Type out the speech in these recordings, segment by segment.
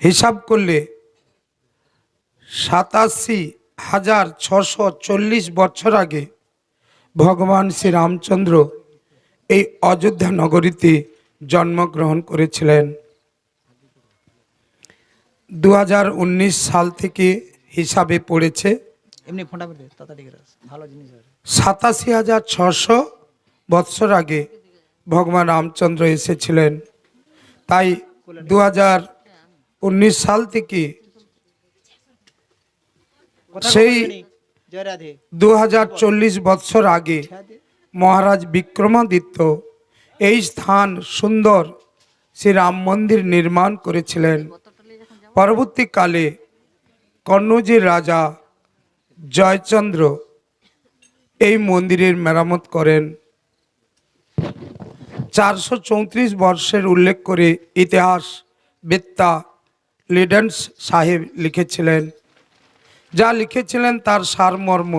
হিসাব করলে 87,640 বছর আগে ভগবান শ্রী রামচন্দ্র এই অযোধ্যা নগরীতে জন্মগ্রহণ করেছিলেন। 2019 সাল থেকে হিসাবে পড়েছে 87,600 বৎসর আগে ভগবান রামচন্দ্র এসেছিলেন। তাই 2019 সাল থেকে সেই 2040 বৎসর আগে মহারাজ বিক্রমাদিত্য এই স্থান সুন্দর শ্রী রাম মন্দির নির্মাণ করেছিলেন। পরবর্তীকালে কন্নৌজের রাজা জয়চন্দ্র এই মন্দিরের মেরামত করেন। 434 বর্ষের উল্লেখ করে ইতিহাস বেত্তা লিডেন্স সাহেব লিখেছিলেন। যা লিখেছিলেন তার সারমর্ম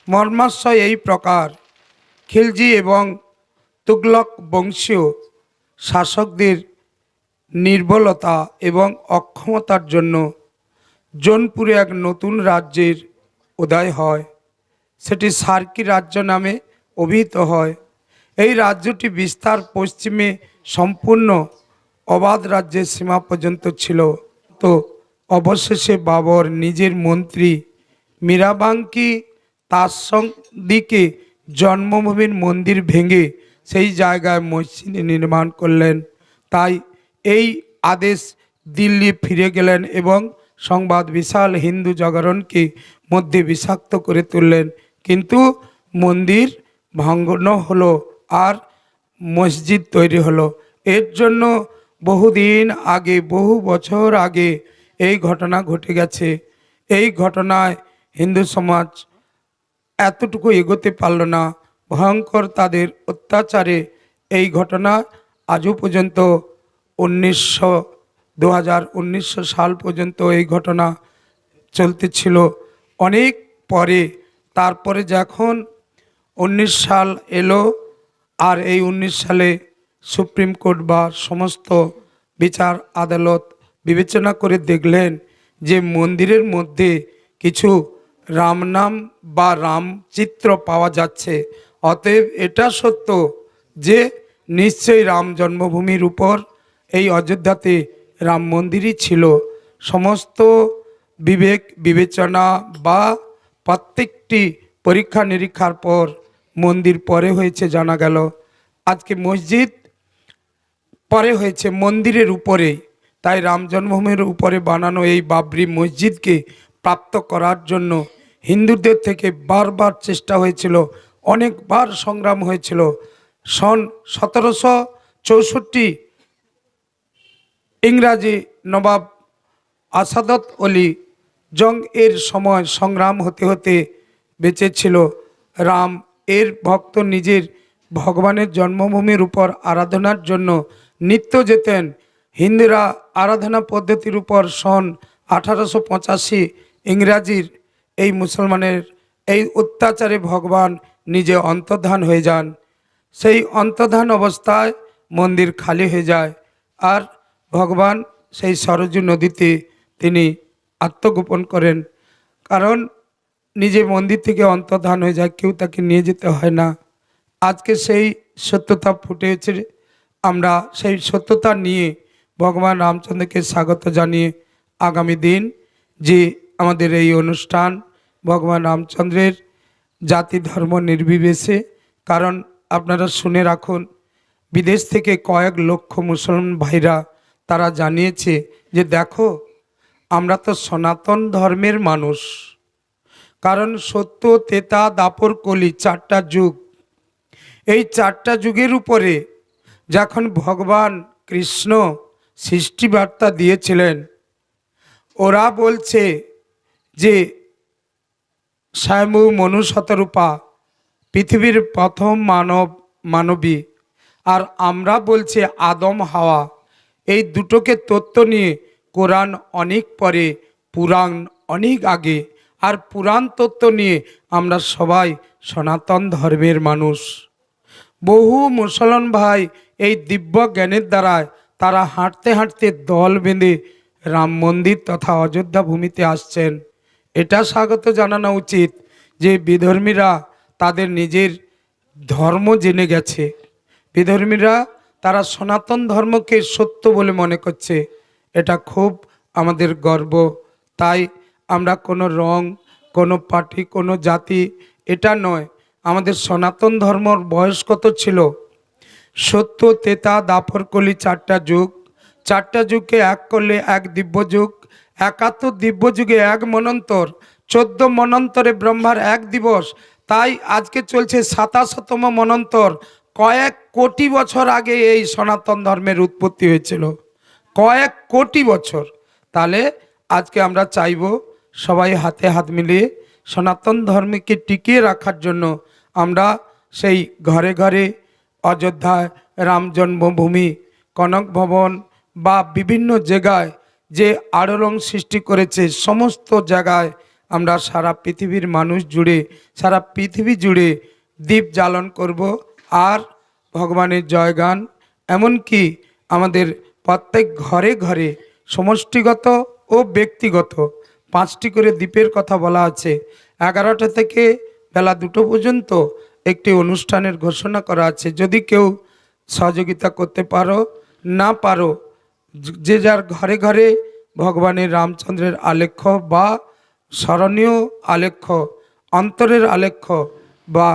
মর্মাশয় এই প্রকার: খিলজি এবং তুগলক বংশীয় শাসকদের নির্বলতা এবং অক্ষমতার জন্য জৌনপুরে এক নতুন রাজ্যের উদয় হয়। সেটি সার্কি রাজ্য নামে অভিহিত হয়। এই রাজ্যটি বিস্তার পশ্চিমে সম্পূর্ণ অবাধ রাজ্যের সীমা পর্যন্ত ছিল। তো অবশেষে বাবর নিজের মন্ত্রী মীরাবাঙ্কি তার দিকে জন্মভূমির মন্দির ভেঙে সেই জায়গায় মসজিদ নির্মাণ করলেন। তাই এই আদেশ দিল্লি ফিরে গেলেন এবং সংবাদ বিশাল হিন্দু জাগরণকে মধ্যে বিষাক্ত করে তুললেন। কিন্তু মন্দির ভাঙন হলো আর মসজিদ তৈরি হলো। এর জন্য বহুদিন আগে, বহু বছর আগে এই ঘটনা ঘটে গেছে। এই ঘটনায় হিন্দু সমাজ এতটুকু এগোতে পারল না। ভয়ঙ্কর তাদের অত্যাচারে এই ঘটনা আজও পর্যন্ত 2019 সাল পর্যন্ত এই ঘটনা চলতে ছিল। অনেক পরে তারপরে যখন 19 সাল এলো আর এই 19 সালে সুপ্রিম কোর্ট বা সমস্ত বিচার আদালত বিবেচনা করে দেখলেন যে মন্দিরের মধ্যে কিছু রাম নাম বা রাম চিত্র পাওয়া যাচ্ছে। অতএব এটা সত্য যে নিশ্চয়ই রাম জন্মভূমির উপর এই অযোধ্যাতে রাম মন্দিরই ছিল। সমস্ত বিবেক বিবেচনা বা প্রত্যেকটি পরীক্ষা নিরীক্ষার পর মন্দির পরে হয়েছে জানা গেল। আজকে মসজিদ পরে হয়েছে মন্দিরের উপরে। তাই রাম জন্মভূমির উপরে বানানো এই বাবরি মসজিদকে প্রাপ্ত করার জন্য হিন্দুদের থেকে বারবার চেষ্টা হয়েছিল, অনেকবার সংগ্রাম হয়েছিল। সন 1764 ইংরাজি নবাব আসাদত অলি জং এর সময় সংগ্রাম হতে হতে বেঁচেছিল। রাম এর ভক্ত নিজের ভগবানের জন্মভূমির উপর আরাধনার জন্য নিত্য যেতেন। হিন্দুরা আরাধনা পদ্ধতির উপর সন 1885 ইংরাজির এই মুসলমানের এই অত্যাচারে ভগবান নিজে অন্তর্ধান হয়ে যান। সেই অন্তর্ধান অবস্থায় মন্দির খালি হয়ে যায় আর ভগবান সেই সরজু নদীতে তিনি আত্মগোপন করেন। কারণ নিজে মন্দির থেকে অন্তর্ধান হয়ে যায়, কেউ তাকে নিয়ে যেতে হয় না। আজকে সেই সত্যতা ফুটেছে। আমরা সেই সত্যতা নিয়ে ভগবান রামচন্দ্রকে স্বাগত জানিয়ে আগামী দিন যে আমাদের এই অনুষ্ঠান ভগবান রামচন্দ্রের জাতি ধর্ম নির্বিশেষে, কারণ আপনারা শুনে রাখুন, বিদেশ থেকে কয়েক লক্ষ মুসলমান ভাইরা তারা জানিয়েছে যে দেখো আমরা তো সনাতন ধর্মের মানুষ। কারণ সত্য, তেতা, দাপর, কলি 4টা যুগ। এই 4টা যুগের উপরে যখন ভগবান কৃষ্ণ সৃষ্টিবার্তা দিয়েছিলেন, ওরা বলছে যে স্বয়ম্ভু মনু শতরূপা পৃথিবীর প্রথম মানবী, আর আমরা বলছি আদম হাওয়া। এই দুটোকে তত্ত্ব নিয়ে কোরআন অনেক পরে, পুরাণ অনেক আগে, আর পুরাণ তত্ত্ব নিয়ে আমরা সবাই সনাতন ধর্মের মানুষ। বহু মুসলমান ভাই এই দিব্য জ্ঞানের দ্বারায় তারা হাঁটতে হাঁটতে দল বেঁধে রাম মন্দির তথা অযোধ্যা ভূমিতে আসছেন। এটা স্বাগত জানানো উচিত যে বিধর্মীরা তাদের নিজের ধর্ম জেনে গেছে। বিধর্মীরা তারা সনাতন ধর্মকে সত্য বলে মনে করছে। এটা খুব আমাদের গর্ব। তাই আমরা কোনো রং, কোনো পার্টি, কোনো জাতি এটা নয়। আমাদের সনাতন ধর্মর বয়স কত ছিল? সত্য, তেতা, দাপর, কলি, চারটা যুগ। চারটা যুগকে এক করলে এক দিব্য যুগ। 71 দিব্য যুগে এক মনন্তর, 14 মনন্তরে ব্রহ্মার এক দিবস। তাই আজকে চলছে 27তম মনন্তর। কয়েক কোটি বছর আগে এই সনাতন ধর্মের উৎপত্তি হয়েছিল, কয়েক কোটি বছর। তাহলে আজকে আমরা চাইব সবাই হাতে হাত মিলিয়ে সনাতন ধর্মকে টিকিয়ে রাখার জন্য আমরা সেই ঘরে ঘরে অযোধ্যায় রাম জন্মভূমি, কনক ভবন বা বিভিন্ন জায়গায় যে আলোড়ন সৃষ্টি করেছে, সমস্ত জায়গায় আমরা সারা পৃথিবীর মানুষ জুড়ে, সারা পৃথিবী জুড়ে দীপ জ্বালন করব আর ভগবানের জয়গান। এমনকি আমাদের প্রত্যেক ঘরে ঘরে সমষ্টিগত ও ব্যক্তিগত 5টি করে দ্বীপের কথা বলা আছে। 11টা থেকে বেলা 2টো পর্যন্ত একটি অনুষ্ঠানের ঘোষণা করা আছে। যদি কেউ সহযোগিতা করতে পারো, না পারো, যে যার ঘরে ঘরে ভগবানের রামচন্দ্রের আলেখ্য বা স্মরণীয় আলেখ্য, অন্তরের আলেখ্য বা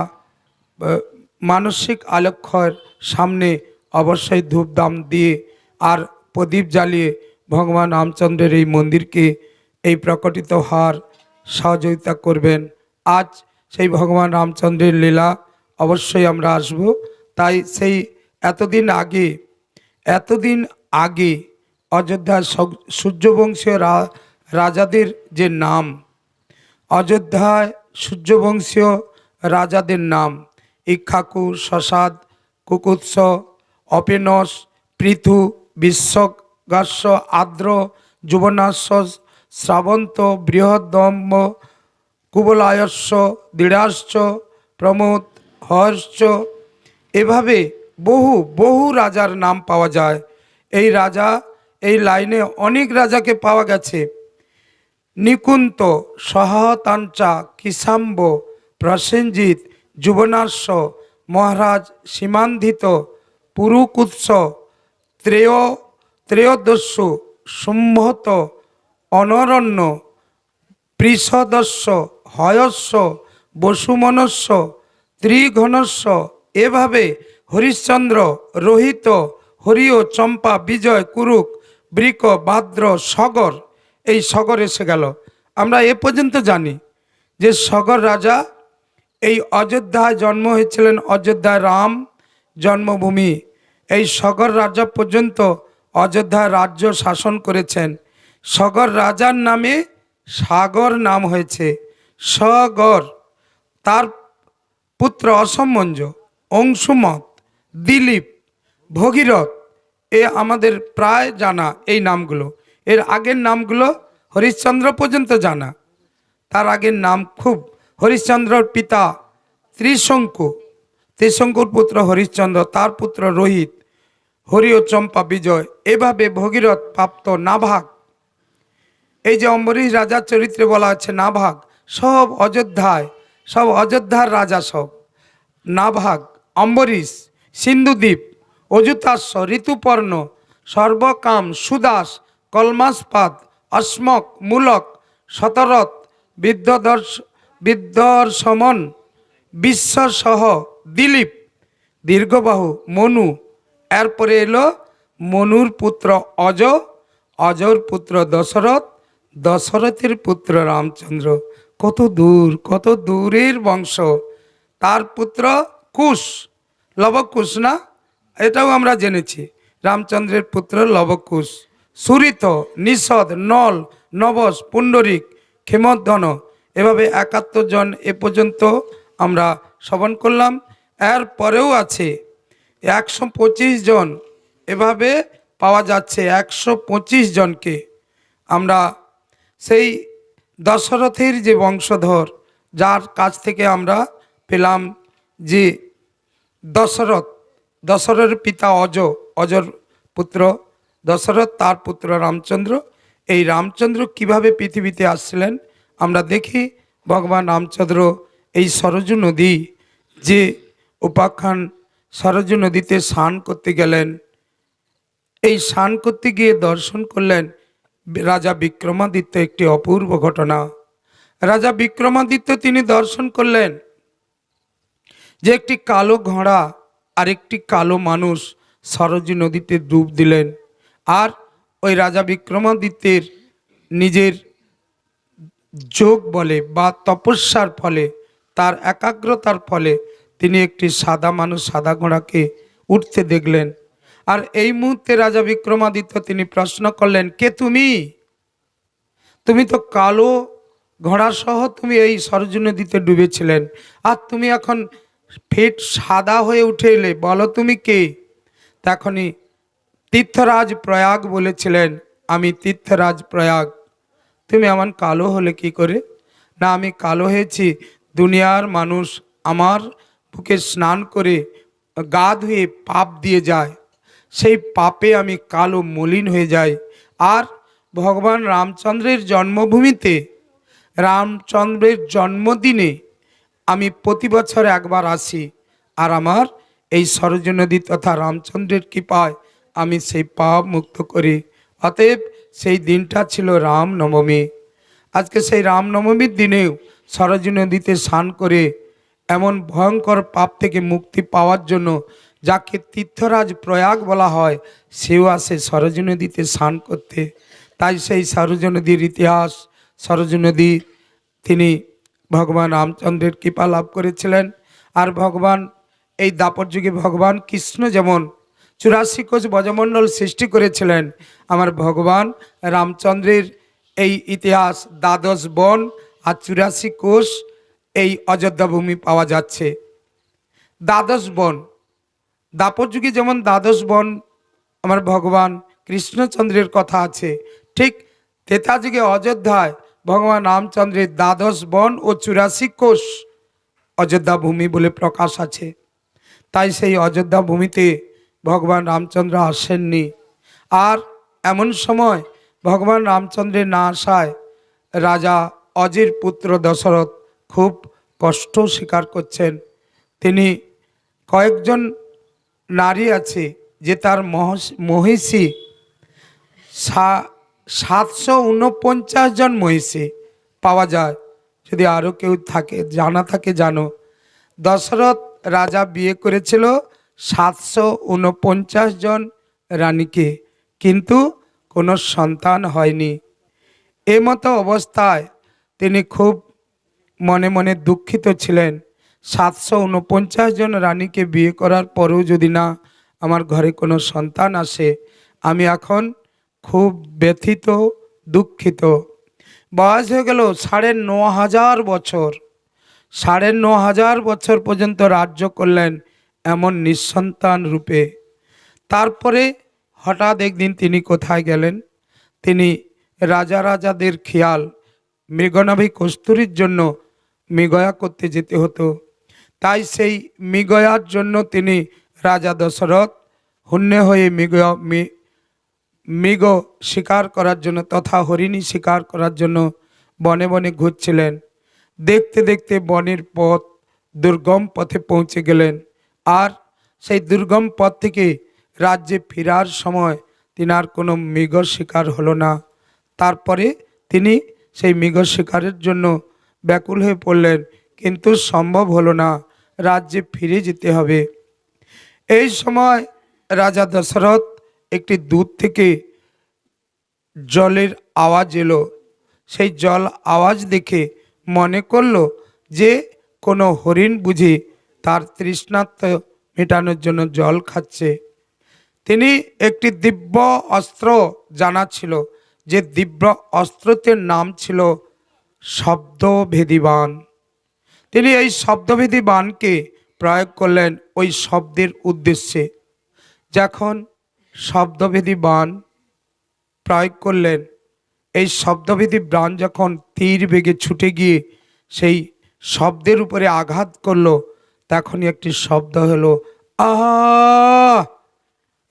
মানসিক আলেখ্যের সামনে অবশ্যই ধূপদাম দিয়ে আর প্রদীপ জ্বালিয়ে ভগবান রামচন্দ্রের এই মন্দিরকে এই প্রকটিত হওয়ার সহযোগিতা করবেন। আজ সেই ভগবান রামচন্দ্রের লীলা অবশ্যই আমরা আসব। তাই সেই এতদিন আগে অযোধ্যার সূর্যবংশীয় রাজাদের যে নাম, অযোধ্যায় সূর্যবংশীয় রাজাদের নাম ইক্ষ্বাকু, শশাদ, কুকুৎস, অপেনস, পৃথু, বিশ্বগাস্য, আদ্র, যুবনাশ্ব, শ্রাবন্ত, বৃহদ্দম্ব, কুবলায়স্য, দৃঢ়াশ্চ, প্রমোদ, হর্ষ। এভাবে বহু বহু রাজার নাম পাওয়া যায়। এই লাইনে অনেক রাজাকে পাওয়া গেছে। নিকুন্ত, সহতাঞ্চা, কিসাম্ব, প্রসেনজিৎ, যুবনাশ্ব, মহারাজ সীমান্ধিত, পুরুকুৎস, ত্রয়োদস্যু, সম্ভত, অনরণ্য, পৃষদস্য, হয়স্য, বসুমনস্য, ত্রিঘনস্য। এভাবে হরিশ্চন্দ্র, রোহিত, হরিও, চম্পা, বিজয়, কুরুক, বৃক, ভাদ্র, সগর। এই সগর এসে গেল। আমরা এ পর্যন্ত জানি যে সগর রাজা এই অযোধ্যায় জন্ম হয়েছিলেন, অযোধ্যায় রাম জন্মভূমি। এই সগর রাজা পর্যন্ত অযোধ্যায় রাজ্য শাসন করেছেন। সগর রাজার নামে সাগর নাম হয়েছে সগর। তার পুত্র অসমঞ্জ, অংশুমত, দিলীপ, ভগীরথ, এ আমাদের প্রায় জানা এই নামগুলো। এর আগের নামগুলো হরিশ্চন্দ্র পর্যন্ত জানা। তার আগের নাম খুব, হরিশ্চন্দ্রর পিতা ত্রিশঙ্কুর পুত্র হরিশ্চন্দ্র, তার পুত্র রোহিত, হরি ও চম্পা, বিজয়। এভাবে ভগীরথ প্রাপ্ত নাভাগ। এই যে অম্বরীশ রাজার চরিত্রে বলা আছে নাভাগ, সব অযোধ্যার রাজা সব। নাভাগ, অম্বরীশ, সিন্ধুদ্বীপ, অযুতাস্য, ঋতুপর্ণ, সর্বকাম, সুদাস, কলমাসপাদ, অস্মক, মূলক, শতরথ, বিদ্যর্সমন, বিশ্বসহ, দিলীপ, দীর্ঘবাহু, মনু। এরপরে এলো মনুর পুত্র অজ, অজর পুত্র দশরথ, দশরথের পুত্র রামচন্দ্র। কত দূরের বংশ। তার পুত্র কুশ, লবকুশ না, এটাও আমরা জেনেছি। রামচন্দ্রের পুত্র লবকুশ। সুরিত, নিষদ, নল, নবস, পুণ্ডরিক, ক্ষেমধ্বন। এভাবে 71 জন এ পর্যন্ত আমরা শ্রবণ করলাম। এর পরেও আছে 125 জন। এভাবে পাওয়া যাচ্ছে 125 জনকে। আমরা সেই দশরথের যে বংশধর, যার কাছ থেকে আমরা পেলাম যে দশরথের পিতা অজর পুত্র দশরথ তার পুত্র রামচন্দ্র। এই রামচন্দ্র কিভাবে পৃথিবীতে আসছিলেন আমরা দেখি। ভগবান রামচন্দ্র এই সরজু নদী যে উপাখ্যান, সরজু নদীতে স্নান করতে গেলেন। এই স্নান করতে গিয়ে দর্শন করলেন রাজা বিক্রমাদিত্য, একটি অপূর্ব ঘটনা। রাজা বিক্রমাদিত্য তিনি দর্শন করলেন যে একটি কালো ঘোড়া আর একটি কালো মানুষ সরজু নদীতে ডুব দিলেন। আর ওই রাজা বিক্রমাদিত্যের নিজের যোগ বলে বা তপস্যার ফলে, তার একাগ্রতার ফলে তিনি একটি সাদা মানুষ সাদা ঘোড়াকে উঠতে দেখলেন। আর এই মুহূর্তে রাজা বিক্রমাদিত্য তিনি প্রশ্ন করলেন, কে তুমি? তুমি তো কালো ঘোড়া সহ তুমি এই সরজু নদীতে ডুবেছিলেন, আর তুমি এখন ফেট সাদা হয়ে উঠে এলে, বলো তুমি কে? তখনই তীর্থরাজ প্রয়াগ বলেছিলেন, আমি তীর্থরাজ প্রয়াগ। তুমি আমার কালো হলে কি করে? না, আমি কালো হয়েছি, দুনিয়ার মানুষ আমার বুকে স্নান করে গা ধুয়ে পাপ দিয়ে যায়, সেই পাপে আমি কালো মলিন হয়ে যাই। আর ভগবান রামচন্দ্রের জন্মভূমিতে, রামচন্দ্রের জন্মদিনে আমি প্রতি বছর একবার আসি, আর আমার এই সরজু নদী তথা রামচন্দ্রের কৃপায় আমি সেই পাপ মুক্ত করি। অতএব সেই দিনটা ছিল রামনবমী। আজকে সেই রামনবমীর দিনেও সরজু নদীতে স্নান করে এমন ভয়ঙ্কর পাপ থেকে মুক্তি পাওয়ার জন্য, যাকে তীর্থরাজ প্রয়াগ বলা হয়, সেও আসে সরজু নদীতে স্নান করতে। তাই সেই সরজু নদীর ইতিহাস, সরজু নদী তিনি ভগবান রামচন্দ্রের কৃপা লাভ করেছিলেন। আর ভগবান এই দাপর যুগে ভগবান কৃষ্ণ যেমন 84 কোষ ব্রজমণ্ডল সৃষ্টি করেছিলেন, আমার ভগবান রামচন্দ্রের এই ইতিহাস 12 বন আর 84 কোষ এই অযোধ্যা ভূমি পাওয়া যাচ্ছে। 12 বন, দাপর যুগে যেমন 12 বন আমার ভগবান কৃষ্ণচন্দ্রের কথা আছে, ঠিক ত্রেতা যুগে অযোধ্যায় ভগবান রামচন্দ্রের 12 বন ও 84 কোষ অযোধ্যা ভূমি বলে প্রকাশ আছে। তাই সেই অযোধ্যা ভূমিতে ভগবান রামচন্দ্র আসেননি। আর এমন সময় ভগবান রামচন্দ্রের না আসায় রাজা অজির পুত্র দশরথ খুব কষ্ট স্বীকার করছেন। তিনি কয়েকজন নারী আছে যে তার মহিষী 749 জন মহিষী পাওয়া যায়। যদি আরও কেউ থাকে জানা থাকে জানো। দশরথ রাজা বিয়ে করেছিল 749 জন রানীকে, কিন্তু কোনো সন্তান হয়নি। এই মতো অবস্থায় তিনি খুব মনে মনে দুঃখিত ছিলেন। 749 জন রানীকে বিয়ে করার পরেও যদি না আমার ঘরে কোনো সন্তান আসে, আমি এখন খুব ব্যথিত, দুঃখিত। বয়স হয়ে গেল 9,500 বছর। 9,500 বছর পর্যন্ত রাজ্য করলেন এমন নিঃসন্তান রূপে। তারপরে হঠাৎ একদিন তিনি কোথায় গেলেন? তিনি রাজাদের খেয়াল মৃগনাভি কস্তুরীর জন্য মৃগয়া করতে যেতে হতো। তাই সেই মৃগয়ার জন্য তিনি রাজা দশরথ হন্যে হয়ে মৃগ শিকার করার জন্য তথা হরিণী শিকার করার জন্য বনে বনে ঘুরছিলেন। দেখতে দেখতে বনের পথ দুর্গম পথে পৌঁছে গেলেন। আর সেই দুর্গম পথ থেকে রাজ্যে ফেরার সময় তিনার কোনো মৃগ শিকার হলো না। তারপরে তিনি সেই মৃগ শিকারের জন্য ব্যাকুল হয়ে পড়লেন, কিন্তু সম্ভব হলো না, রাজ্যে ফিরে যেতে হবে। এই সময় রাজা দশরথ একটি দূর থেকে জলের আওয়াজ এলো। সেই জল আওয়াজ দেখে মনে করলো যে কোনো হরিণ বুঝি তার তৃষ্ণার্ত মেটানোর জন্য জল খাচ্ছে। তিনি একটি দিব্য অস্ত্র জানা ছিল, যে দিব্য অস্ত্রটির নাম ছিল শব্দভেদী বাণ। তিনি এই শব্দভেদী বাণকে প্রয়োগ করলেন ওই শব্দের উদ্দেশ্যে। যখন শব্দভেদী বাণ প্রয়োগ করলেন, এই শব্দভেদী বাণ যখন তীর বেগে ছুটে গিয়ে সেই শব্দের উপরে আঘাত করলো, তখনই একটি শব্দ হলো, আহা!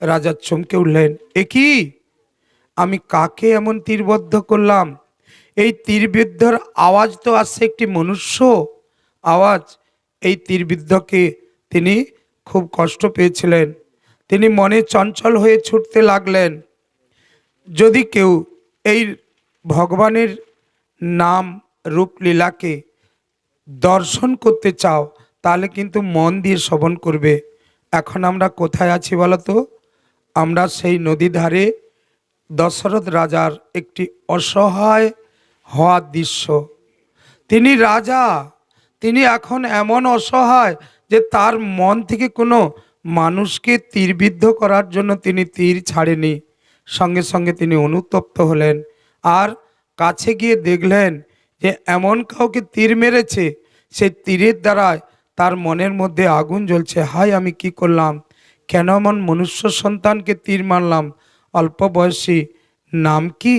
রাজা চমকে উঠলেন, এ কি? আমি কাকে এমন তীরবদ্ধ করলাম? এই তীরবিদ্ধর আওয়াজ তো আসছে একটি মনুষ্য আওয়াজ। এই তীরবিদ্ধকে তিনি খুব কষ্ট পেয়েছিলেন। তিনি মনে চঞ্চল হয়ে ছুটতে লাগলেন। যদি কেউ এই ভগবানের নাম রূপলীলাকে দর্শন করতে চাও, তাহলে কিন্তু মন দিয়ে শ্রবণ করবে। এখন আমরা কোথায় আছি বলো তো? আমরা সেই নদী ধারে দশরথ রাজার একটি অসহায় হওয়ার দৃশ্য। তিনি রাজা, তিনি এখন এমন অসহায় যে তার মন থেকে কোনো মানুষকে তীরবিদ্ধ করার জন্য তিনি তীর ছাড়েনি। সঙ্গে সঙ্গে তিনি অনুতপ্ত হলেন, আর কাছে গিয়ে দেখলেন যে এমন কাউকে তীর মেরেছে, সেই তীরের দ্বারায় তার মনের মধ্যে আগুন জ্বলছে। হায়, আমি কি করলাম? কেন এমন মনুষ্য সন্তানকে তীর মারলাম? অল্প বয়সী। নাম কি?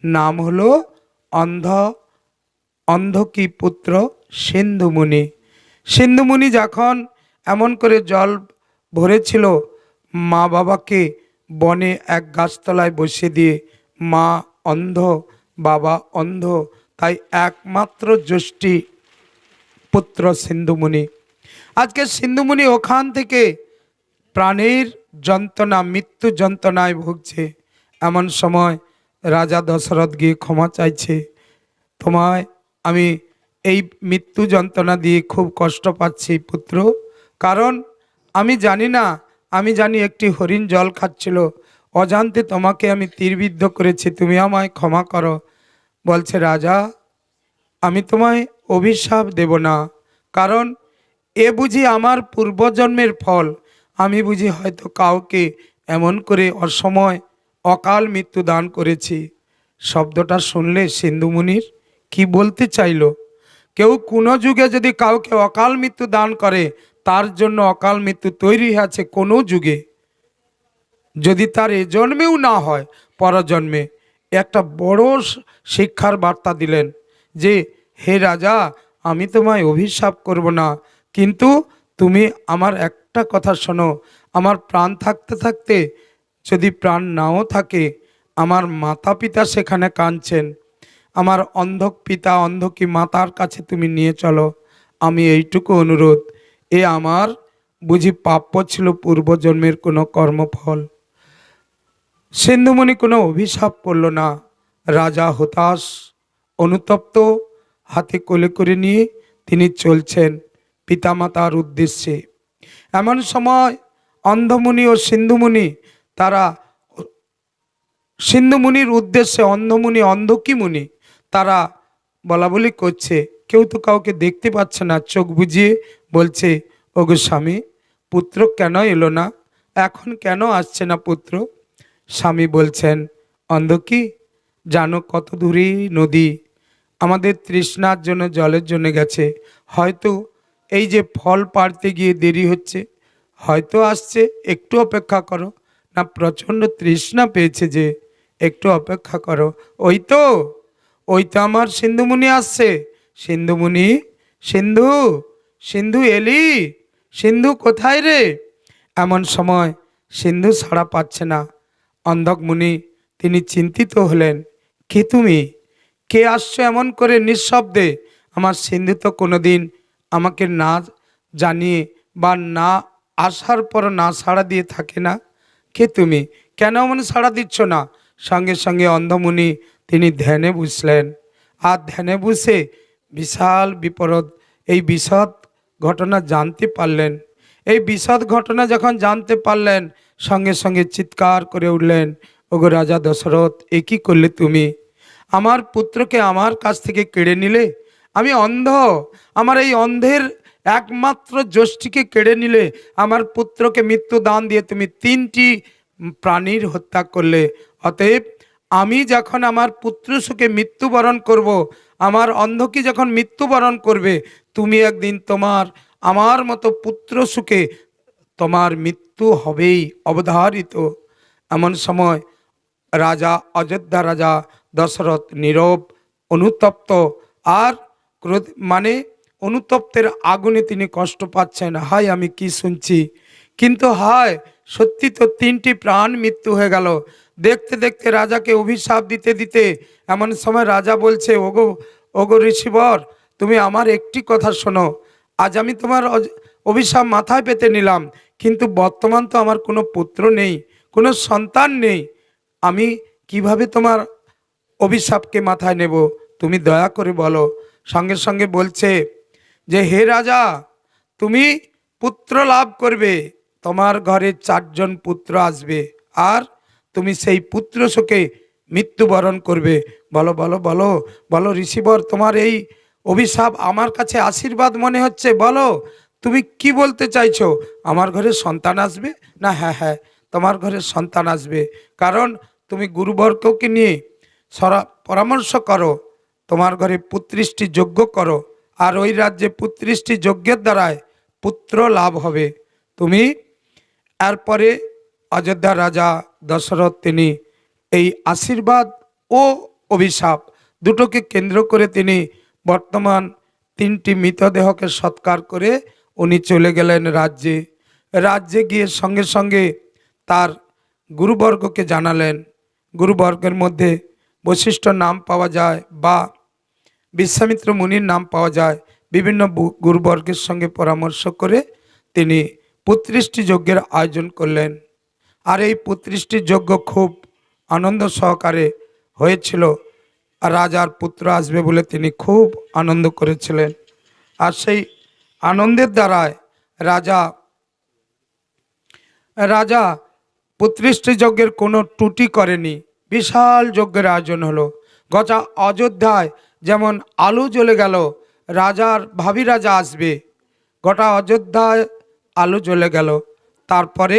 নাম হলো অন্ধ অন্ধকি পুত্র সিন্ধুমুনি। সিন্ধুমুনি যখন এমন করে জল ভরেছিল, মা বাবাকে বনে এক গাছতলায় বসিয়ে দিয়ে, মা অন্ধ, বাবা অন্ধ, তাই একমাত্র জ্যেষ্ঠী পুত্র সিন্ধুমুনি। আজকে সিন্ধুমুনি ওখান থেকে প্রাণের যন্ত্রণা, মৃত্যু যন্ত্রণায় ভুগছে। এমন সময় রাজা দশরথ গিয়ে ক্ষমা চাইছে, তোমায় আমি এই মৃত্যু যন্ত্রণা দিয়ে খুব কষ্ট পাচ্ছি পুত্র, কারণ আমি জানি না, আমি জানি একটি হরিণ জল খাচ্ছিল, অজান্তে তোমাকে আমি তীরবিদ্ধ করেছি, তুমি আমায় ক্ষমা করো। বলছে রাজা, আমি তোমায় অভিশাপ দেব না, কারণ এ বুঝি আমার পূর্বজন্মের ফল। আমি বুঝি হয়তো কাউকে এমন করে অসময় অকাল মৃত্যু দান করেছি। শব্দটা শুনলে সিন্ধুমুনির কি বলতে চাইল? কেউ কোনো যুগে যদি কাউকে অকাল মৃত্যু দান করে, তার জন্য অকাল মৃত্যু তৈরি আছে কোনো যুগে, যদি তার এ জন্মেও না হয় পরজন্মে। একটা বড় শিক্ষার বার্তা দিলেন যে, হে রাজা, আমি তোমায় অভিশাপ করব না, কিন্তু তুমি আমার একটা কথা শোনো। আমার প্রাণ থাকতে থাকতে যদি প্রাণ নাও থাকে, আমার মাতা পিতা সেখানে কাঁদছেন, আমার অন্ধক পিতা অন্ধকী মাতার কাছে তুমি নিয়ে চলো। আমি এইটুকু অনুরোধ, এ আমার বুঝি প্রাপ্য ছিল পূর্বজন্মের কোনো কর্মফল। সিন্ধুমণি কোনো অভিশাপ করল না। রাজা হতাশ, অনুতপ্ত, হাতে কোলে করে নিয়ে তিনি চলছেন পিতামাতার উদ্দেশ্যে। এমন সময় অন্ধমুনি ও সিন্ধুমুনি, তারা সিন্ধুমুনির উদ্দেশ্যে অন্ধমুনি, অন্ধকী মুনি, তারা বলা বলি করছে। কেউ তো কাউকে দেখতে পাচ্ছে না, চোখ বুজিয়ে বলছে, ওগো স্বামী, পুত্র কেন এলো না? এখন কেন আসছে না পুত্র? স্বামী বলছেন, অন্ধকী, জানো কত দূরে নদী, আমাদের তৃষ্ণার জন্য জলের জন্য গেছে, হয়তো এই যে ফল পাড়তে গিয়ে দেরি হচ্ছে, হয়তো আসছে, একটু অপেক্ষা করো না, প্রচণ্ড তৃষ্ণা পেয়েছে যে, একটু অপেক্ষা করো। ওই তো আমার সিন্ধুমুনি আসছে। সিন্ধুমুনি, সিন্ধু, সিন্ধু এলি, সিন্ধু কোথায় রে? এমন সময় সিন্ধু সাড়া পাচ্ছে না। অন্ধক মুনি তিনি চিন্তিত হলেন, কে তুমি? কে আসছো এমন করে নিঃশব্দে? আমার সিন্ধু তো কোনোদিন আমাকে না জানিয়ে বা না আসার পর না সাড়া দিয়ে থাকে না। কে তুমি? কেন এমন সাড়া দিচ্ছ না? সঙ্গে সঙ্গে অন্ধমুনি তিনি ধ্যানে বসলেন, আর ধ্যানে বসে বিশাল বিপদ, এই বিশদ ঘটনা জানতে পারলেন। এই বিশদ ঘটনা যখন জানতে পারলেন, সঙ্গে সঙ্গে চিৎকার করে উঠলেন, ওগো রাজা দশরথ, এ কি করলে তুমি? আমার পুত্রকে আমার কাছ থেকে কেড়ে নিলে। আমি অন্ধ, আমার এই অন্ধের একমাত্র জ্যেষ্ঠীকে কেড়ে নিলে। আমার পুত্রকে মৃত্যু দান দিয়ে তুমি 3টি প্রাণীর হত্যা করলে। অতএব আমি যখন আমার পুত্র সুখে মৃত্যুবরণ করব, আমার অন্ধকে যখন মৃত্যুবরণ করবে, তুমি একদিন তোমার আমার মতো পুত্র সুখে তোমার মৃত্যু হবেই অবধারিত। এমন সময় রাজা, অযোধ্যা রাজা দশরথ নীরব, অনুতপ্ত, আর ক্রোধ মানে অনুতপ্তের আগুনে তিনি কষ্ট পাচ্ছেন। হায়, আমি কি শুনছি? কিন্তু হায়, সত্যি তো 3টি প্রাণ মৃত্যু হয়ে গেল। দেখতে দেখতে রাজাকে অভিশাপ দিতে দিতে এমন সময় রাজা বলছে, ওগো ওগো ঋষিবর, তুমি আমার একটি কথা শোনো। আজ আমি তোমার অভিশাপ মাথায় পেতে নিলাম, কিন্তু বর্তমান তো আমার কোনো পুত্র নেই, কোনো সন্তান নেই। আমি কিভাবে তোমার অভিশাপকে মাথায় নেব, তুমি দয়া করে বলো। সঙ্গে সঙ্গে বলছে যে, হে রাজা, তুমি পুত্র লাভ করবে, তোমার ঘরে 4জন পুত্র আসবে, আর তুমি সেই পুত্র শোকে মৃত্যুবরণ করবে। বলো বলো বলো বলো ঋষিবর, তোমার এই অভিশাপ আমার কাছে আশীর্বাদ মনে হচ্ছে, বলো তুমি কি বলতে চাইছো? আমার ঘরে সন্তান আসবে না? হ্যাঁ হ্যাঁ, তোমার ঘরে সন্তান আসবে, কারণ তুমি গুরুবর্গকে নিয়ে পরামর্শ করো, তোমার ঘরে পুত্রিষ্টি যজ্ঞ করো, আর ওই রাজ্যে পুত্রিষ্টি যজ্ঞের দ্বারায় পুত্র লাভ হবে। তুমি এরপরে অযোধ্যা রাজা দশরথ তিনি এই আশীর্বাদ ও অভিশাপ দুটোকে কেন্দ্র করে তিনি বর্তমান 3টি মৃতদেহকে সৎকার করে উনি চলে গেলেন রাজ্যে। রাজ্যে গিয়ে সঙ্গে সঙ্গে তার গুরুবর্গকে জানালেন। গুরুবর্গের মধ্যে বশিষ্ঠ নাম পাওয়া যায় বা বিশ্বামিত্র মুনির নাম পাওয়া যায়। বিভিন্ন গুরুবর্গের সঙ্গে পরামর্শ করে তিনি পুত্রিষ্টি যজ্ঞের আয়োজন করলেন। আর এই পুত্রিষ্টি যজ্ঞ খুব আনন্দ সহকারে হয়েছিল, আর রাজার পুত্র আসবে বলে তিনি খুব আনন্দ করেছিলেন। আর সেই আনন্দের দ্বারায় রাজা রাজা পুত্রিষ্টি যজ্ঞের কোনো ত্রুটি করেনি। বিশাল যজ্ঞের আয়োজন হলো। গোটা অযোধ্যায় যেমন আলো জ্বলে গেল, রাজার ভাবি রাজা আসবে, গোটা অযোধ্যায় আলো জ্বলে গেল। তারপরে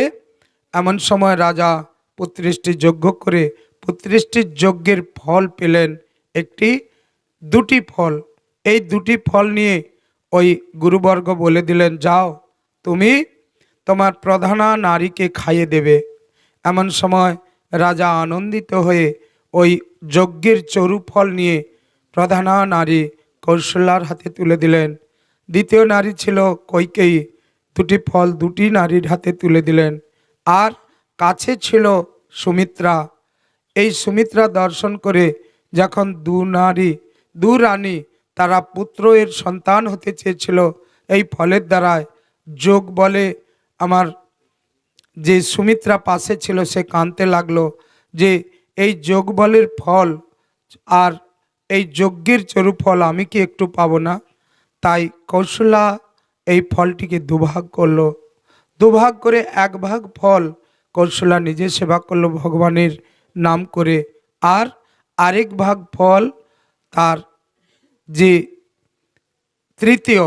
এমন সময় রাজা পুত্রিষ্টি যজ্ঞ করে পুত্রিষ্টির যজ্ঞের ফল পেলেন দুটি ফল। এই দুটি ফল নিয়ে ওই গুরুবর্গ বলে দিলেন, যাও তুমি তোমার প্রধানা নারীকে খাইয়ে দেবে। এমন সময় রাজা আনন্দিত হয়ে ওই যজ্ঞের চরু ফল নিয়ে প্রধানা নারী কৌশলার হাতে তুলে দিলেন। দ্বিতীয় নারী ছিল কইকেয়ী, দুটি ফল দুটি নারীর হাতে তুলে দিলেন। আর কাছে ছিল সুমিত্রা। এই সুমিত্রা দর্শন করে যখন দু রানী তারা পুত্র এর সন্তান হতে চেয়েছিল, এই ফলের দ্বারায় যোগ বলে আমার যে সুমিত্রা পাশে ছিল সে কাঁদতে লাগলো যে এই যোগ বলের ফল আর এই যজ্ঞের চরু ফল আমি কি একটু পাবো না? তাই কৌশলা এই ফলটিকে দুভাগ করলো। দুভাগ করে 1 ভাগ ফল কৌশলা নিজে সেবা করলো ভগবানের নাম করে, আর আরেক ভাগ ফল তার যে তৃতীয়